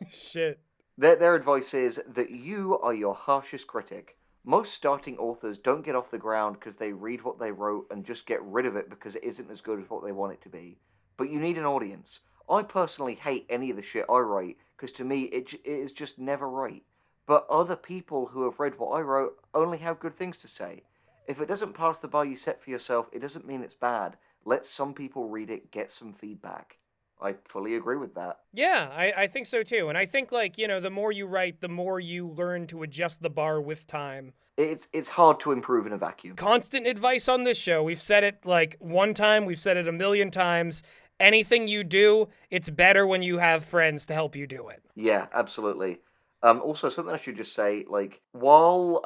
[SPEAKER 1] Shit.
[SPEAKER 2] their advice is that you are your harshest critic. Most starting authors don't get off the ground because they read what they wrote and just get rid of it because it isn't as good as what they want it to be. But you need an audience. I personally hate any of the shit I write because to me it is just never right. But other people who have read what I wrote only have good things to say. If it doesn't pass the bar you set for yourself, it doesn't mean it's bad. Let some people read it, get some feedback. I fully agree with that.
[SPEAKER 1] Yeah, I think so too. And I think, like, the more you write, the more you learn to adjust the bar with time.
[SPEAKER 2] It's hard to improve in a vacuum.
[SPEAKER 1] Constant advice on this show. We've said it like one time, we've said it a million times. Anything you do, it's better when you have friends to help you do it.
[SPEAKER 2] Yeah, absolutely. Also, something I should just say, like, while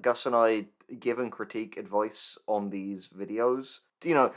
[SPEAKER 2] Gus and I give and critique advice on these videos,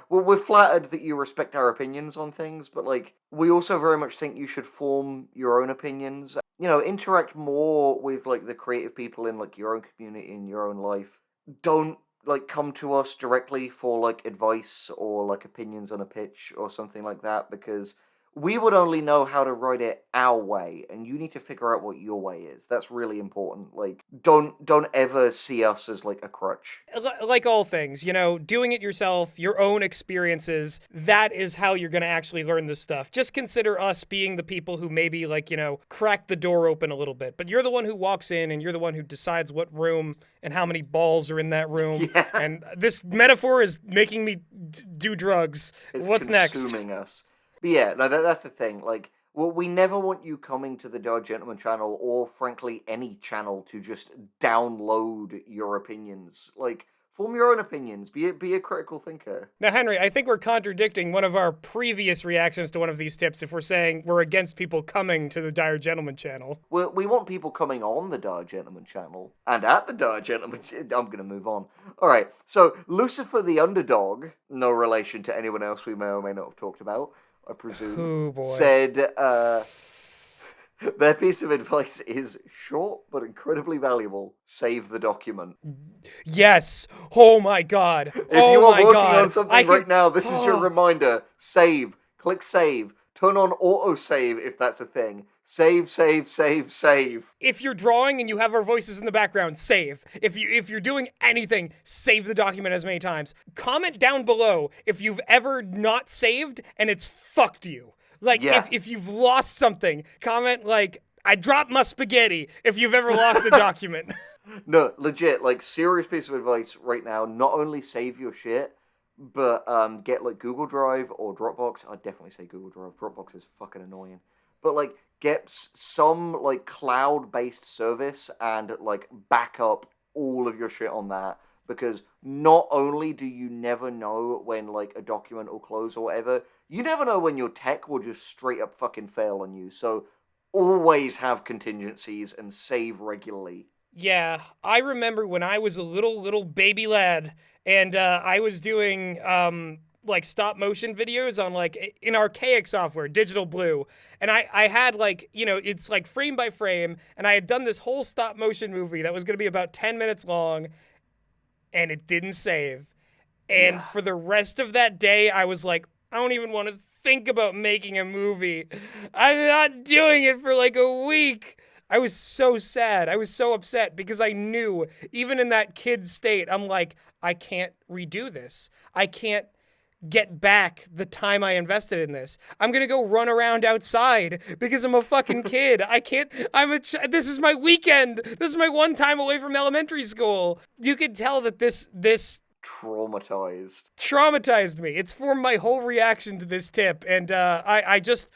[SPEAKER 2] we're flattered that you respect our opinions on things, but, like, we also very much think you should form your own opinions. Interact more with, like, the creative people in, like, your own community, in your own life. Don't, like, come to us directly for, like, advice or, like, opinions on a pitch or something like that, because we would only know how to write it our way, and you need to figure out what your way is. That's really important. Like, don't ever see us as, like, a crutch.
[SPEAKER 1] Like all things, doing it yourself, your own experiences, that is how you're going to actually learn this stuff. Just consider us being the people who maybe, like, crack the door open a little bit. But you're the one who walks in, and you're the one who decides what room and how many balls are in that room.
[SPEAKER 2] Yeah.
[SPEAKER 1] And this metaphor is making me do drugs. What's next?
[SPEAKER 2] It's consuming us. But yeah, no, that's the thing. Like, well, we never want you coming to the Dark Gentleman channel, or frankly any channel, to just download your opinions. Like, form your own opinions. Be a critical thinker.
[SPEAKER 1] Now, Henry, I think we're contradicting one of our previous reactions to one of these tips if we're saying we're against people coming to the Dire Gentleman channel.
[SPEAKER 2] Well, we want people coming on the Dark Gentleman channel and at the Dark Gentleman. I'm gonna move on. All right. So Lucifer the Underdog, no relation to anyone else we may or may not have talked about, I presume,
[SPEAKER 1] Oh, boy.
[SPEAKER 2] said their piece of advice is short but incredibly valuable. Save the document.
[SPEAKER 1] Yes. Oh my God.
[SPEAKER 2] If you are working
[SPEAKER 1] God.
[SPEAKER 2] on something right now, this is your reminder. Save. Click save. Turn on autosave if that's a thing. Save, save, save, save.
[SPEAKER 1] If you're drawing and you have our voices in the background, save. If you're doing anything, save the document as many times. Comment down below if you've ever not saved and it's fucked you. Like,
[SPEAKER 2] Yeah.
[SPEAKER 1] if you've lost something, comment, like, I dropped my spaghetti if you've ever lost a document.
[SPEAKER 2] No, legit, like, serious piece of advice right now. Not only save your shit, but get, like, Google Drive or Dropbox. I'd definitely say Google Drive. Dropbox is fucking annoying. But, like, get some, like, cloud-based service and, like, back up all of your shit on that. Because not only do you never know when, like, a document will close or whatever, you never know when your tech will just straight up fucking fail on you. So always have contingencies and save regularly.
[SPEAKER 1] Yeah, I remember when I was a little baby lad, and I was doing like stop motion videos on like in archaic software, Digital Blue, and I had like it's like frame by frame, and I had done this whole stop motion movie that was going to be about 10 minutes long, and it didn't save, and
[SPEAKER 2] Yeah.
[SPEAKER 1] for the rest of that day, I was like, I don't even want to think about making a movie. I'm not doing it for like a week. I was so sad. I was so upset because I knew, even in that kid state, I'm like, I can't redo this. I can't get back the time I invested in this. I'm gonna go run around outside because I'm a fucking kid. I can't. This is my weekend. This is my one time away from elementary school. You could tell that this
[SPEAKER 2] Traumatized.
[SPEAKER 1] traumatized me. It's formed my whole reaction to this tip, and I just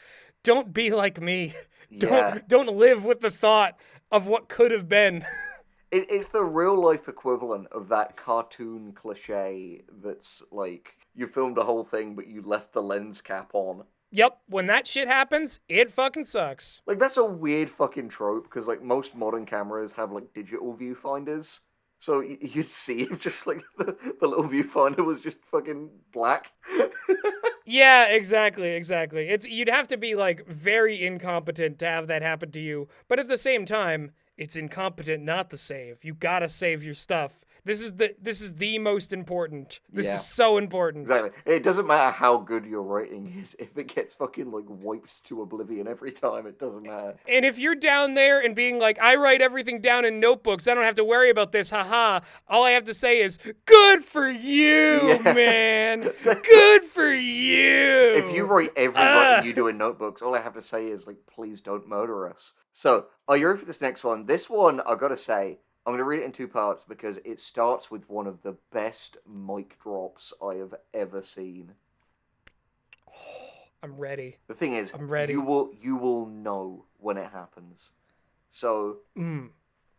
[SPEAKER 1] don't be like me.
[SPEAKER 2] Yeah.
[SPEAKER 1] Don't live with the thought of what could have been.
[SPEAKER 2] It's the real life equivalent of that cartoon cliche that's like, you filmed a whole thing, but you left the lens cap on.
[SPEAKER 1] Yep, when that shit happens, it fucking sucks.
[SPEAKER 2] Like, that's a weird fucking trope, because, like, most modern cameras have, like, digital viewfinders. So you'd see if just, like, the little viewfinder was just fucking black.
[SPEAKER 1] Yeah, exactly. You'd have to be like very incompetent to have that happen to you, but at the same time, it's incompetent not to save. You gotta save your stuff. This is the most important. This
[SPEAKER 2] Yeah.
[SPEAKER 1] is so important.
[SPEAKER 2] Exactly. It doesn't matter how good your writing is. If it gets fucking, like, wiped to oblivion every time, it doesn't matter.
[SPEAKER 1] And if you're down there and being like, I write everything down in notebooks, I don't have to worry about this, haha. All I have to say is, good for you,
[SPEAKER 2] Yeah.
[SPEAKER 1] man. Good for you.
[SPEAKER 2] If you write every writing you do in notebooks, all I have to say is, like, please don't murder us. So, are you ready for this next one? This one, I gotta say, I'm going to read it in two parts because it starts with one of the best mic drops I have ever seen.
[SPEAKER 1] I'm ready.
[SPEAKER 2] The thing is,
[SPEAKER 1] I'm ready.
[SPEAKER 2] you will know when it happens. So,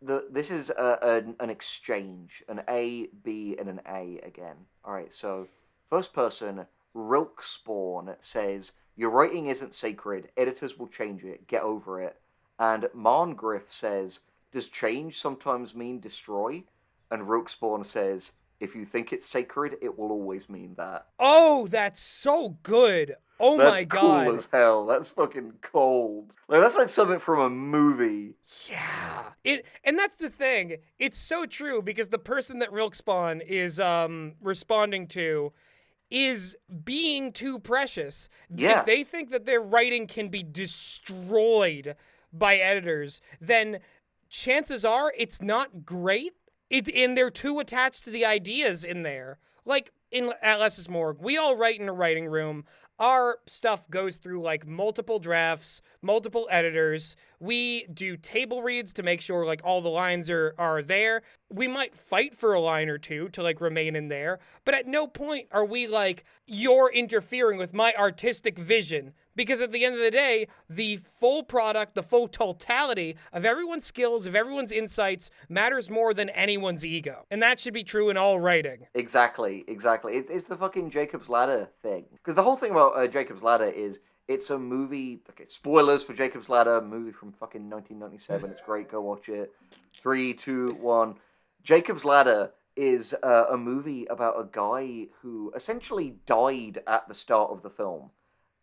[SPEAKER 2] this is an exchange, an A, B, and an A again. Alright, so, first person, Rilk Spawn, says, your writing isn't sacred, editors will change it, get over it. And Marngriff says, does change sometimes mean destroy? And Rilkspawn says, if you think it's sacred, it will always mean that.
[SPEAKER 1] Oh, that's so good. Oh
[SPEAKER 2] That's
[SPEAKER 1] my god.
[SPEAKER 2] cool as hell. That's fucking cold. Like, that's like something from a movie.
[SPEAKER 1] Yeah. And that's the thing. It's so true because the person that Rilkspawn is responding to is being too precious.
[SPEAKER 2] Yeah.
[SPEAKER 1] If they think that their writing can be destroyed by editors, then chances are it's not great. And they're too attached to the ideas in there. Like at Less's Morgue, we all write in a writing room. Our stuff goes through like multiple drafts, multiple editors. We do table reads to make sure like all the lines are there. We might fight for a line or two to like remain in there, but at no point are we like, you're interfering with my artistic vision. Because at the end of the day, the full product, the full totality of everyone's skills, of everyone's insights matters more than anyone's ego. And that should be true in all writing.
[SPEAKER 2] Exactly. It's the fucking Jacob's Ladder thing. Because the whole thing about Jacob's Ladder is, it's a movie, okay, spoilers for Jacob's Ladder, movie from fucking 1997, it's great, go watch it. 3, 2, 1. Jacob's Ladder is a movie about a guy who essentially died at the start of the film.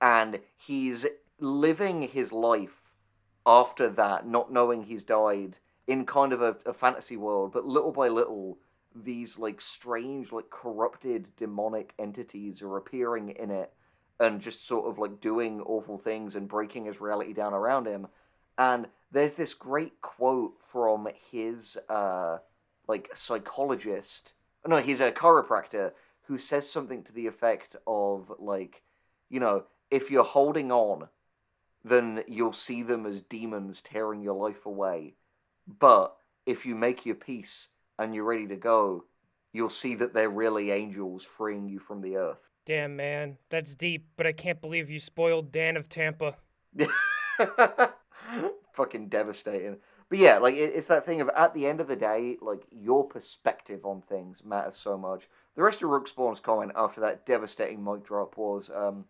[SPEAKER 2] And he's living his life after that, not knowing he's died, in kind of a fantasy world. But little by little, these like strange, like corrupted demonic entities are appearing in it and just sort of like doing awful things and breaking his reality down around him. And there's this great quote from his like psychologist, no, he's a chiropractor, who says something to the effect of like, you know, if you're holding on, then you'll see them as demons tearing your life away. But if you make your peace and you're ready to go, you'll see that they're really angels freeing you from the earth.
[SPEAKER 1] Damn, man, that's deep, but I can't believe you spoiled Dan of Tampa.
[SPEAKER 2] Fucking devastating. But yeah, like it's that thing of at the end of the day, like your perspective on things matters so much. The rest of Rookspawn's comment after that devastating mic drop was, on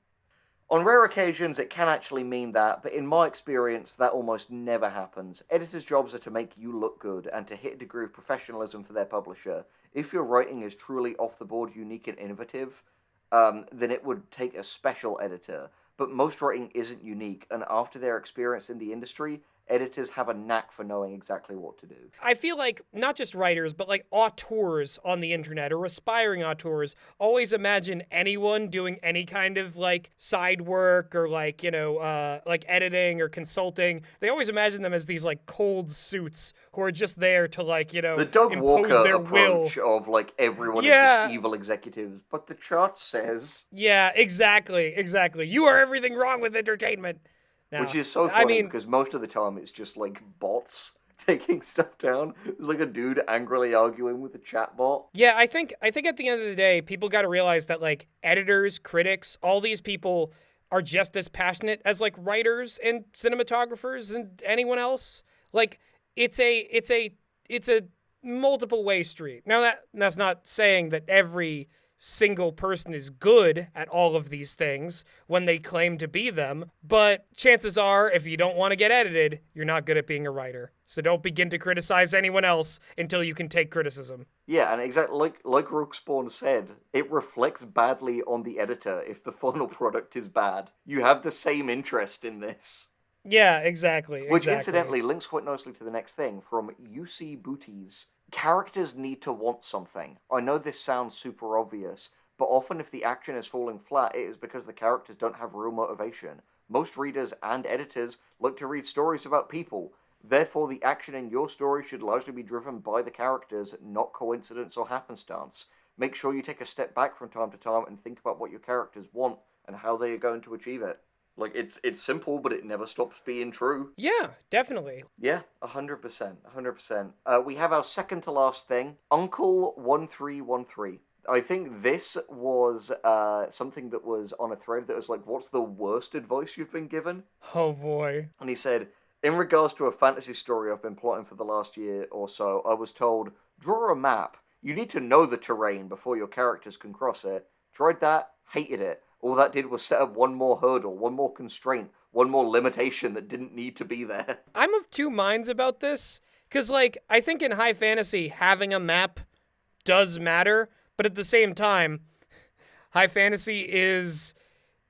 [SPEAKER 2] rare occasions it can actually mean that, but in my experience that almost never happens. Editors' jobs are to make you look good and to hit a degree of professionalism for their publisher. If your writing is truly off the board, unique and innovative, then it would take a special editor. But most writing isn't unique, and after their experience in the industry, editors have a knack for knowing exactly what to do.
[SPEAKER 1] I feel like not just writers, but like auteurs on the internet or aspiring auteurs always imagine anyone doing any kind of like side work or like, like editing or consulting. They always imagine them as these like cold suits who are just there to like,
[SPEAKER 2] the Doug
[SPEAKER 1] impose
[SPEAKER 2] Walker
[SPEAKER 1] their
[SPEAKER 2] approach
[SPEAKER 1] will.
[SPEAKER 2] of like everyone is
[SPEAKER 1] Yeah.
[SPEAKER 2] just evil executives, but the chart says,
[SPEAKER 1] Yeah, exactly. You are everything wrong with entertainment. Now,
[SPEAKER 2] which is so funny because most of the time it's just like bots taking stuff down. It's like a dude angrily arguing with a chat bot.
[SPEAKER 1] Yeah, I think at the end of the day, people got to realize that like editors, critics, all these people are just as passionate as like writers and cinematographers and anyone else. Like it's a multiple way street. Now that's not saying that every single person is good at all of these things when they claim to be them, but chances are if you don't want to get edited, you're not good at being a writer. So don't begin to criticize anyone else until you can take criticism.
[SPEAKER 2] Yeah, and exactly like Rookspawn said, it reflects badly on the editor if the final product is bad. You have the same interest in this.
[SPEAKER 1] Yeah, exactly.
[SPEAKER 2] Which incidentally links quite nicely to the next thing from UC Booties. Characters need to want something. I know this sounds super obvious, but often if the action is falling flat, it is because the characters don't have real motivation. Most readers and editors like to read stories about people. Therefore, the action in your story should largely be driven by the characters, not coincidence or happenstance. Make sure you take a step back from time to time and think about what your characters want and how they are going to achieve it. Like, it's simple, but it never stops being true.
[SPEAKER 1] Yeah, definitely.
[SPEAKER 2] Yeah, 100%, 100%. We have our second to last thing, Uncle1313. I think this was something that was on a thread that was like, what's the worst advice you've been given?
[SPEAKER 1] Oh boy.
[SPEAKER 2] And he said, in regards to a fantasy story I've been plotting for the last year or so, I was told, draw a map. You need to know the terrain before your characters can cross it. Tried that, hated it. All that did was set up one more hurdle, one more constraint, one more limitation that didn't need to be there.
[SPEAKER 1] I'm of two minds about this, because, like, I think in high fantasy, having a map does matter, but at the same time, high fantasy is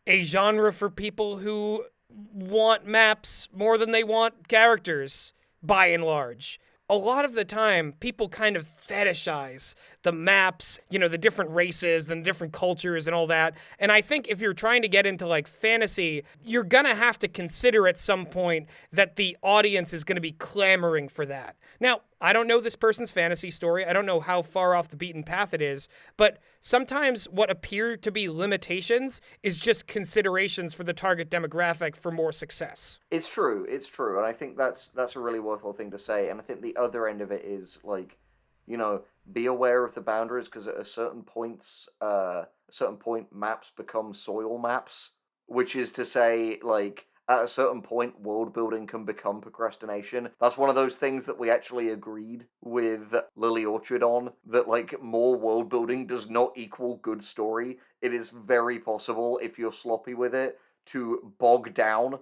[SPEAKER 1] a genre for people who want maps more than they want characters, by and large. A lot of the time, people kind of fetishize the maps, the different races and the different cultures and all that. And I think if you're trying to get into like fantasy, you're gonna have to consider at some point that the audience is gonna be clamoring for that. Now, I don't know this person's fantasy story. I don't know how far off the beaten path it is, but sometimes what appear to be limitations is just considerations for the target demographic for more success.
[SPEAKER 2] It's true, and I think that's a really worthwhile thing to say. And I think the other end of it is like, be aware of the boundaries, because at a certain point, maps become soil maps, which is to say, like, at a certain point, world building can become procrastination. That's one of those things that we actually agreed with Lily Orchard on, that, like, more world building does not equal good story. It is very possible, if you're sloppy with it, to bog down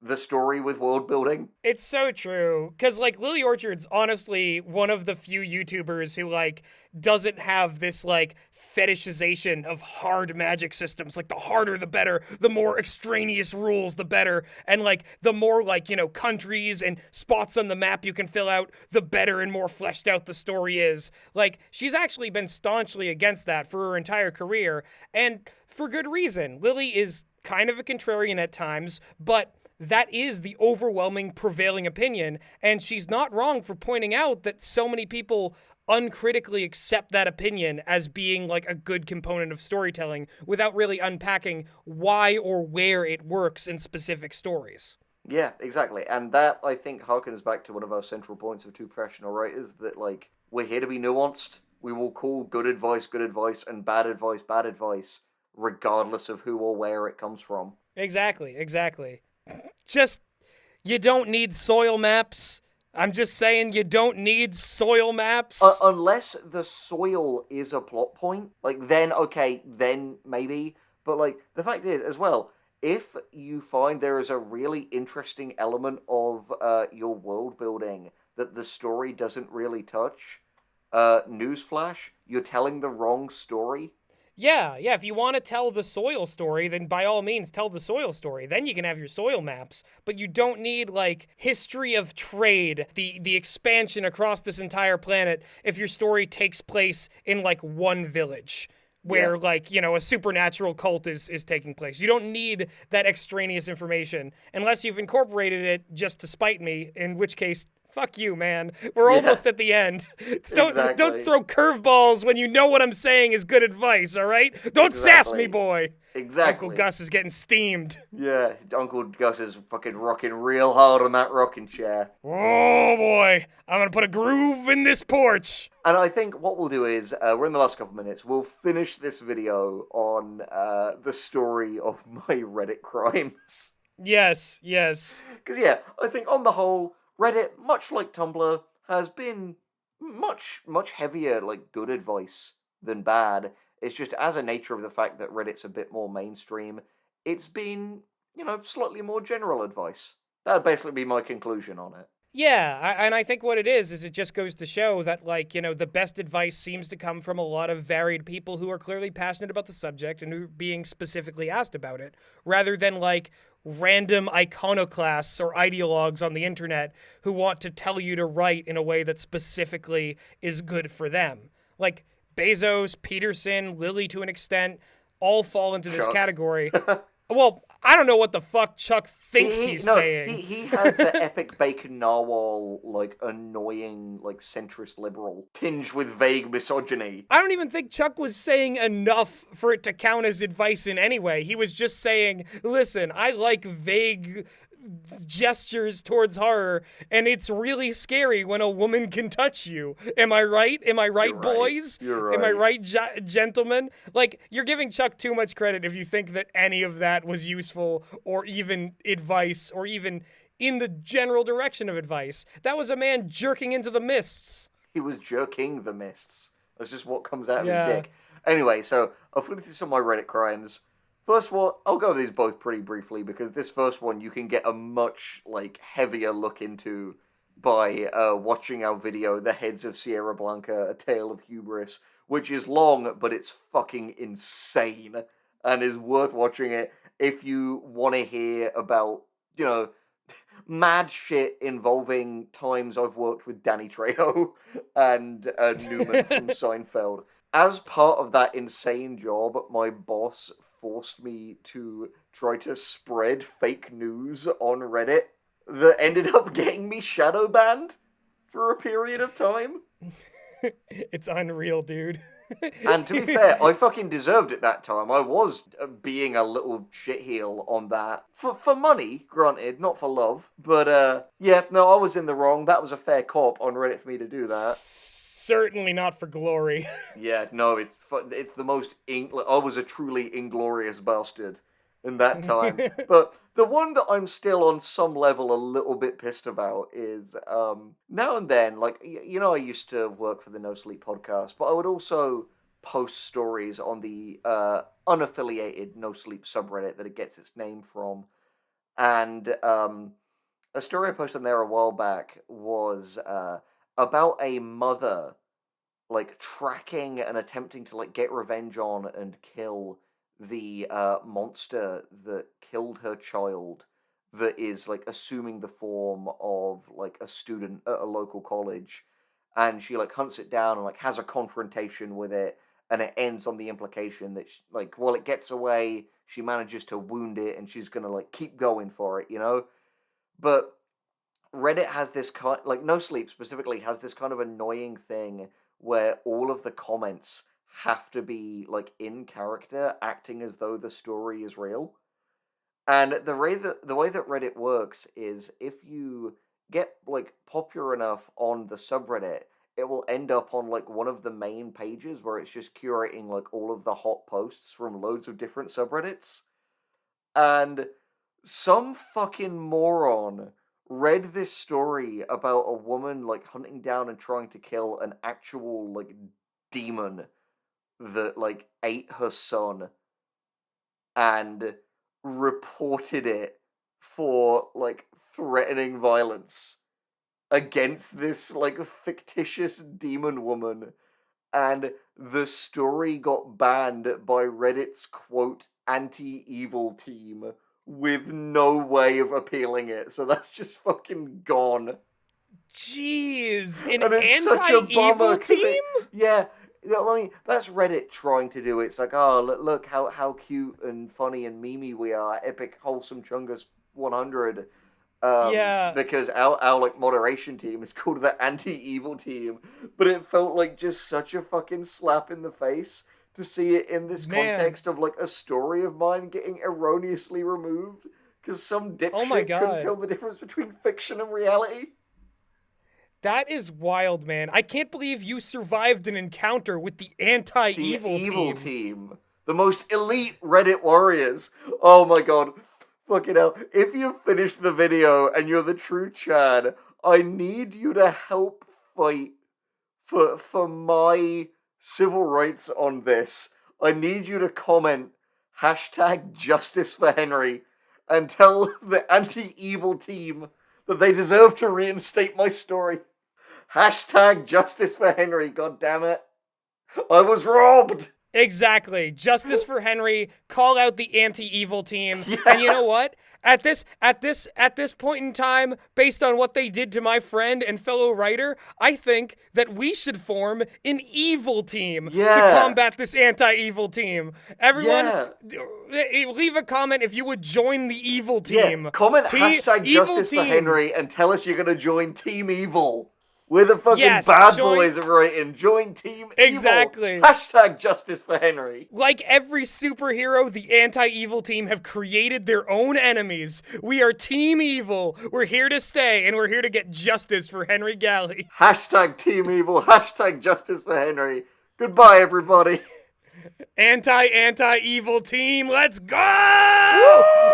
[SPEAKER 2] the story with world building.
[SPEAKER 1] It's so true, because like Lily Orchard's honestly one of the few YouTubers who like doesn't have this like fetishization of hard magic systems. Like the harder the better, the more extraneous rules the better, and like the more like countries and spots on the map you can fill out, the better and more fleshed out the story is. Like she's actually been staunchly against that for her entire career, and for good reason. Lily is kind of a contrarian at times, but that is the overwhelming prevailing opinion, and she's not wrong for pointing out that so many people uncritically accept that opinion as being like a good component of storytelling without really unpacking why or where it works in specific stories.
[SPEAKER 2] Yeah, exactly. And that, I think, harkens back to one of our central points of Two Professional Writers, that, like, we're here to be nuanced. We will call good advice, and bad advice, regardless of who or where it comes from.
[SPEAKER 1] Exactly, exactly. Just, you don't need soil maps. I'm just saying you don't need soil maps.
[SPEAKER 2] Unless the soil is a plot point, like, then, okay, then maybe. But, like, the fact is, as well, if you find there is a really interesting element of your world building that the story doesn't really touch, newsflash, you're telling the wrong story.
[SPEAKER 1] Yeah, yeah, if you want to tell the soil story, then by all means tell the soil story. Then you can have your soil maps, but you don't need like history of trade, the expansion across this entire planet if your story takes place in like one village
[SPEAKER 2] Yeah,
[SPEAKER 1] where like, a supernatural cult is taking place. You don't need that extraneous information unless you've incorporated it just to spite me, in which case fuck you, man. We're
[SPEAKER 2] yeah,
[SPEAKER 1] almost at the end. Don't
[SPEAKER 2] exactly,
[SPEAKER 1] throw curveballs when you know what I'm saying is good advice, all right? Don't sass me,
[SPEAKER 2] exactly,
[SPEAKER 1] boy. Uncle
[SPEAKER 2] exactly.
[SPEAKER 1] Gus is getting steamed.
[SPEAKER 2] Yeah, Uncle Gus is fucking rocking real hard on that rocking chair.
[SPEAKER 1] Oh boy, I'm gonna put a groove in this porch.
[SPEAKER 2] And I think what we'll do is, we're in the last couple of minutes, we'll finish this video on the story of my Reddit crimes.
[SPEAKER 1] Yes, yes.
[SPEAKER 2] Because, yeah, I think on the whole, Reddit, much like Tumblr, has been much heavier, like, good advice than bad. It's just as a nature of the fact that Reddit's a bit more mainstream, it's been, slightly more general advice. That'd basically be my conclusion on it.
[SPEAKER 1] Yeah, and I think what it is it just goes to show that, like, the best advice seems to come from a lot of varied people who are clearly passionate about the subject and who are being specifically asked about it, rather than, like, random iconoclasts or ideologues on the internet who want to tell you to write in a way that specifically is good for them. Like, Bezos, Peterson, Lily to an extent, all fall into this
[SPEAKER 2] Chuck.
[SPEAKER 1] category. Well, I don't know what the fuck Chuck thinks
[SPEAKER 2] He
[SPEAKER 1] he's
[SPEAKER 2] no
[SPEAKER 1] saying.
[SPEAKER 2] he has the epic bacon narwhal, like, annoying, like, centrist liberal tinge with vague misogyny.
[SPEAKER 1] I don't even think Chuck was saying enough for it to count as advice in any way. He was just saying, listen, I like vague gestures towards horror, and it's really scary when a woman can touch you. Am I right? Am I
[SPEAKER 2] You're
[SPEAKER 1] right,
[SPEAKER 2] right.
[SPEAKER 1] boys?
[SPEAKER 2] You're
[SPEAKER 1] Am I
[SPEAKER 2] right.
[SPEAKER 1] right, gentlemen? Like, you're giving Chuck too much credit if you think that any of that was useful or even advice or even in the general direction of advice. That was a man jerking into the mists.
[SPEAKER 2] He was jerking the mists. That's just what comes out of his
[SPEAKER 1] Yeah.
[SPEAKER 2] dick. Anyway, so I'll flip through some of my Reddit crimes. First one, I'll go over these both pretty briefly because this first one you can get a much, like, heavier look into by watching our video, The Heads of Sierra Blanca, A Tale of Hubris, which is long, but it's fucking insane and is worth watching it if you want to hear about, you know, mad shit involving times I've worked with Danny Trejo and Newman from Seinfeld. As part of that insane job, my boss forced me to try to spread fake news on Reddit that ended up getting me shadow banned for a period of time.
[SPEAKER 1] It's unreal, dude.
[SPEAKER 2] And to be fair, I fucking deserved it that time. I was being a little shitheel on that. For money, granted, not for love. But, yeah, no, I was in the wrong. That was a fair cop on Reddit for me to do that.
[SPEAKER 1] Certainly not for glory.
[SPEAKER 2] Yeah, no, it's the most... I was a truly inglorious bastard in that time. But the one that I'm still on some level a little bit pissed about is, now and then, like, I used to work for the No Sleep podcast, but I would also post stories on the unaffiliated No Sleep subreddit that it gets its name from. And a story I posted on there a while back was about a mother, like, tracking and attempting to, like, get revenge on and kill the monster that killed her child, that is, like, assuming the form of, like, a student at a local college. And she, like, hunts it down and, like, has a confrontation with it, and it ends on the implication that like, while it gets away, she manages to wound it and she's gonna, like, keep going for it, but Reddit has this kind, like, No Sleep specifically has this kind of annoying thing where all of the comments have to be, like, in character, acting as though the story is real. And the way that Reddit works is if you get like popular enough on the subreddit, it will end up on like one of the main pages where it's just curating like all of the hot posts from loads of different subreddits. And some fucking moron read this story about a woman like hunting down and trying to kill an actual like demon that like ate her son and reported it for like threatening violence against this like fictitious demon woman, and the story got banned by Reddit's quote anti-evil team with no way of appealing it. So that's just fucking gone.
[SPEAKER 1] Jeez, an
[SPEAKER 2] And it's such a bummer
[SPEAKER 1] anti-evil team?
[SPEAKER 2] yeah, I mean that's Reddit trying to do. It's like, oh look how cute and funny and memey we are, epic wholesome Chungus 100.
[SPEAKER 1] Yeah,
[SPEAKER 2] Because our like moderation team is called the anti-evil team, but it felt like just such a fucking slap in the face to see it in this
[SPEAKER 1] man.
[SPEAKER 2] context of like a story of mine getting erroneously removed because some
[SPEAKER 1] Oh my
[SPEAKER 2] dipshit couldn't
[SPEAKER 1] god.
[SPEAKER 2] tell the difference between fiction and reality.
[SPEAKER 1] That is wild, man. I can't believe you survived an encounter with the
[SPEAKER 2] The
[SPEAKER 1] anti-evil
[SPEAKER 2] evil
[SPEAKER 1] team.
[SPEAKER 2] team, the most elite Reddit warriors. Oh my god. Fucking hell. If you've finished the video and you're the true Chad, I need you to help fight for my civil rights on this. I need you to comment hashtag justice for Henry and tell the anti-evil team that they deserve to reinstate my story. Hashtag justice for Henry, god damn it. I was robbed!
[SPEAKER 1] Exactly. Justice for Henry. Call out the anti-evil team.
[SPEAKER 2] Yeah.
[SPEAKER 1] And you know what? At this point in time, based on what they did to my friend and fellow writer, I think that we should form an evil team to
[SPEAKER 2] Yeah.
[SPEAKER 1] combat this anti-evil team. Everyone,
[SPEAKER 2] Yeah.
[SPEAKER 1] leave a comment if you would join the evil team.
[SPEAKER 2] Yeah, comment hashtag
[SPEAKER 1] Evil
[SPEAKER 2] justice for
[SPEAKER 1] team.
[SPEAKER 2] Henry and tell us you're gonna join Team Evil. We're the fucking
[SPEAKER 1] Yes,
[SPEAKER 2] bad
[SPEAKER 1] join-
[SPEAKER 2] boys of writing. Join Team
[SPEAKER 1] Exactly.
[SPEAKER 2] Evil. Hashtag justice for Henry.
[SPEAKER 1] Like every superhero, the anti-evil team have created their own enemies. We are Team Evil. We're here to stay, and we're here to get justice for Henry Galley.
[SPEAKER 2] Hashtag Team Evil. Hashtag justice for Henry. Goodbye, everybody.
[SPEAKER 1] Anti-evil team, let's go!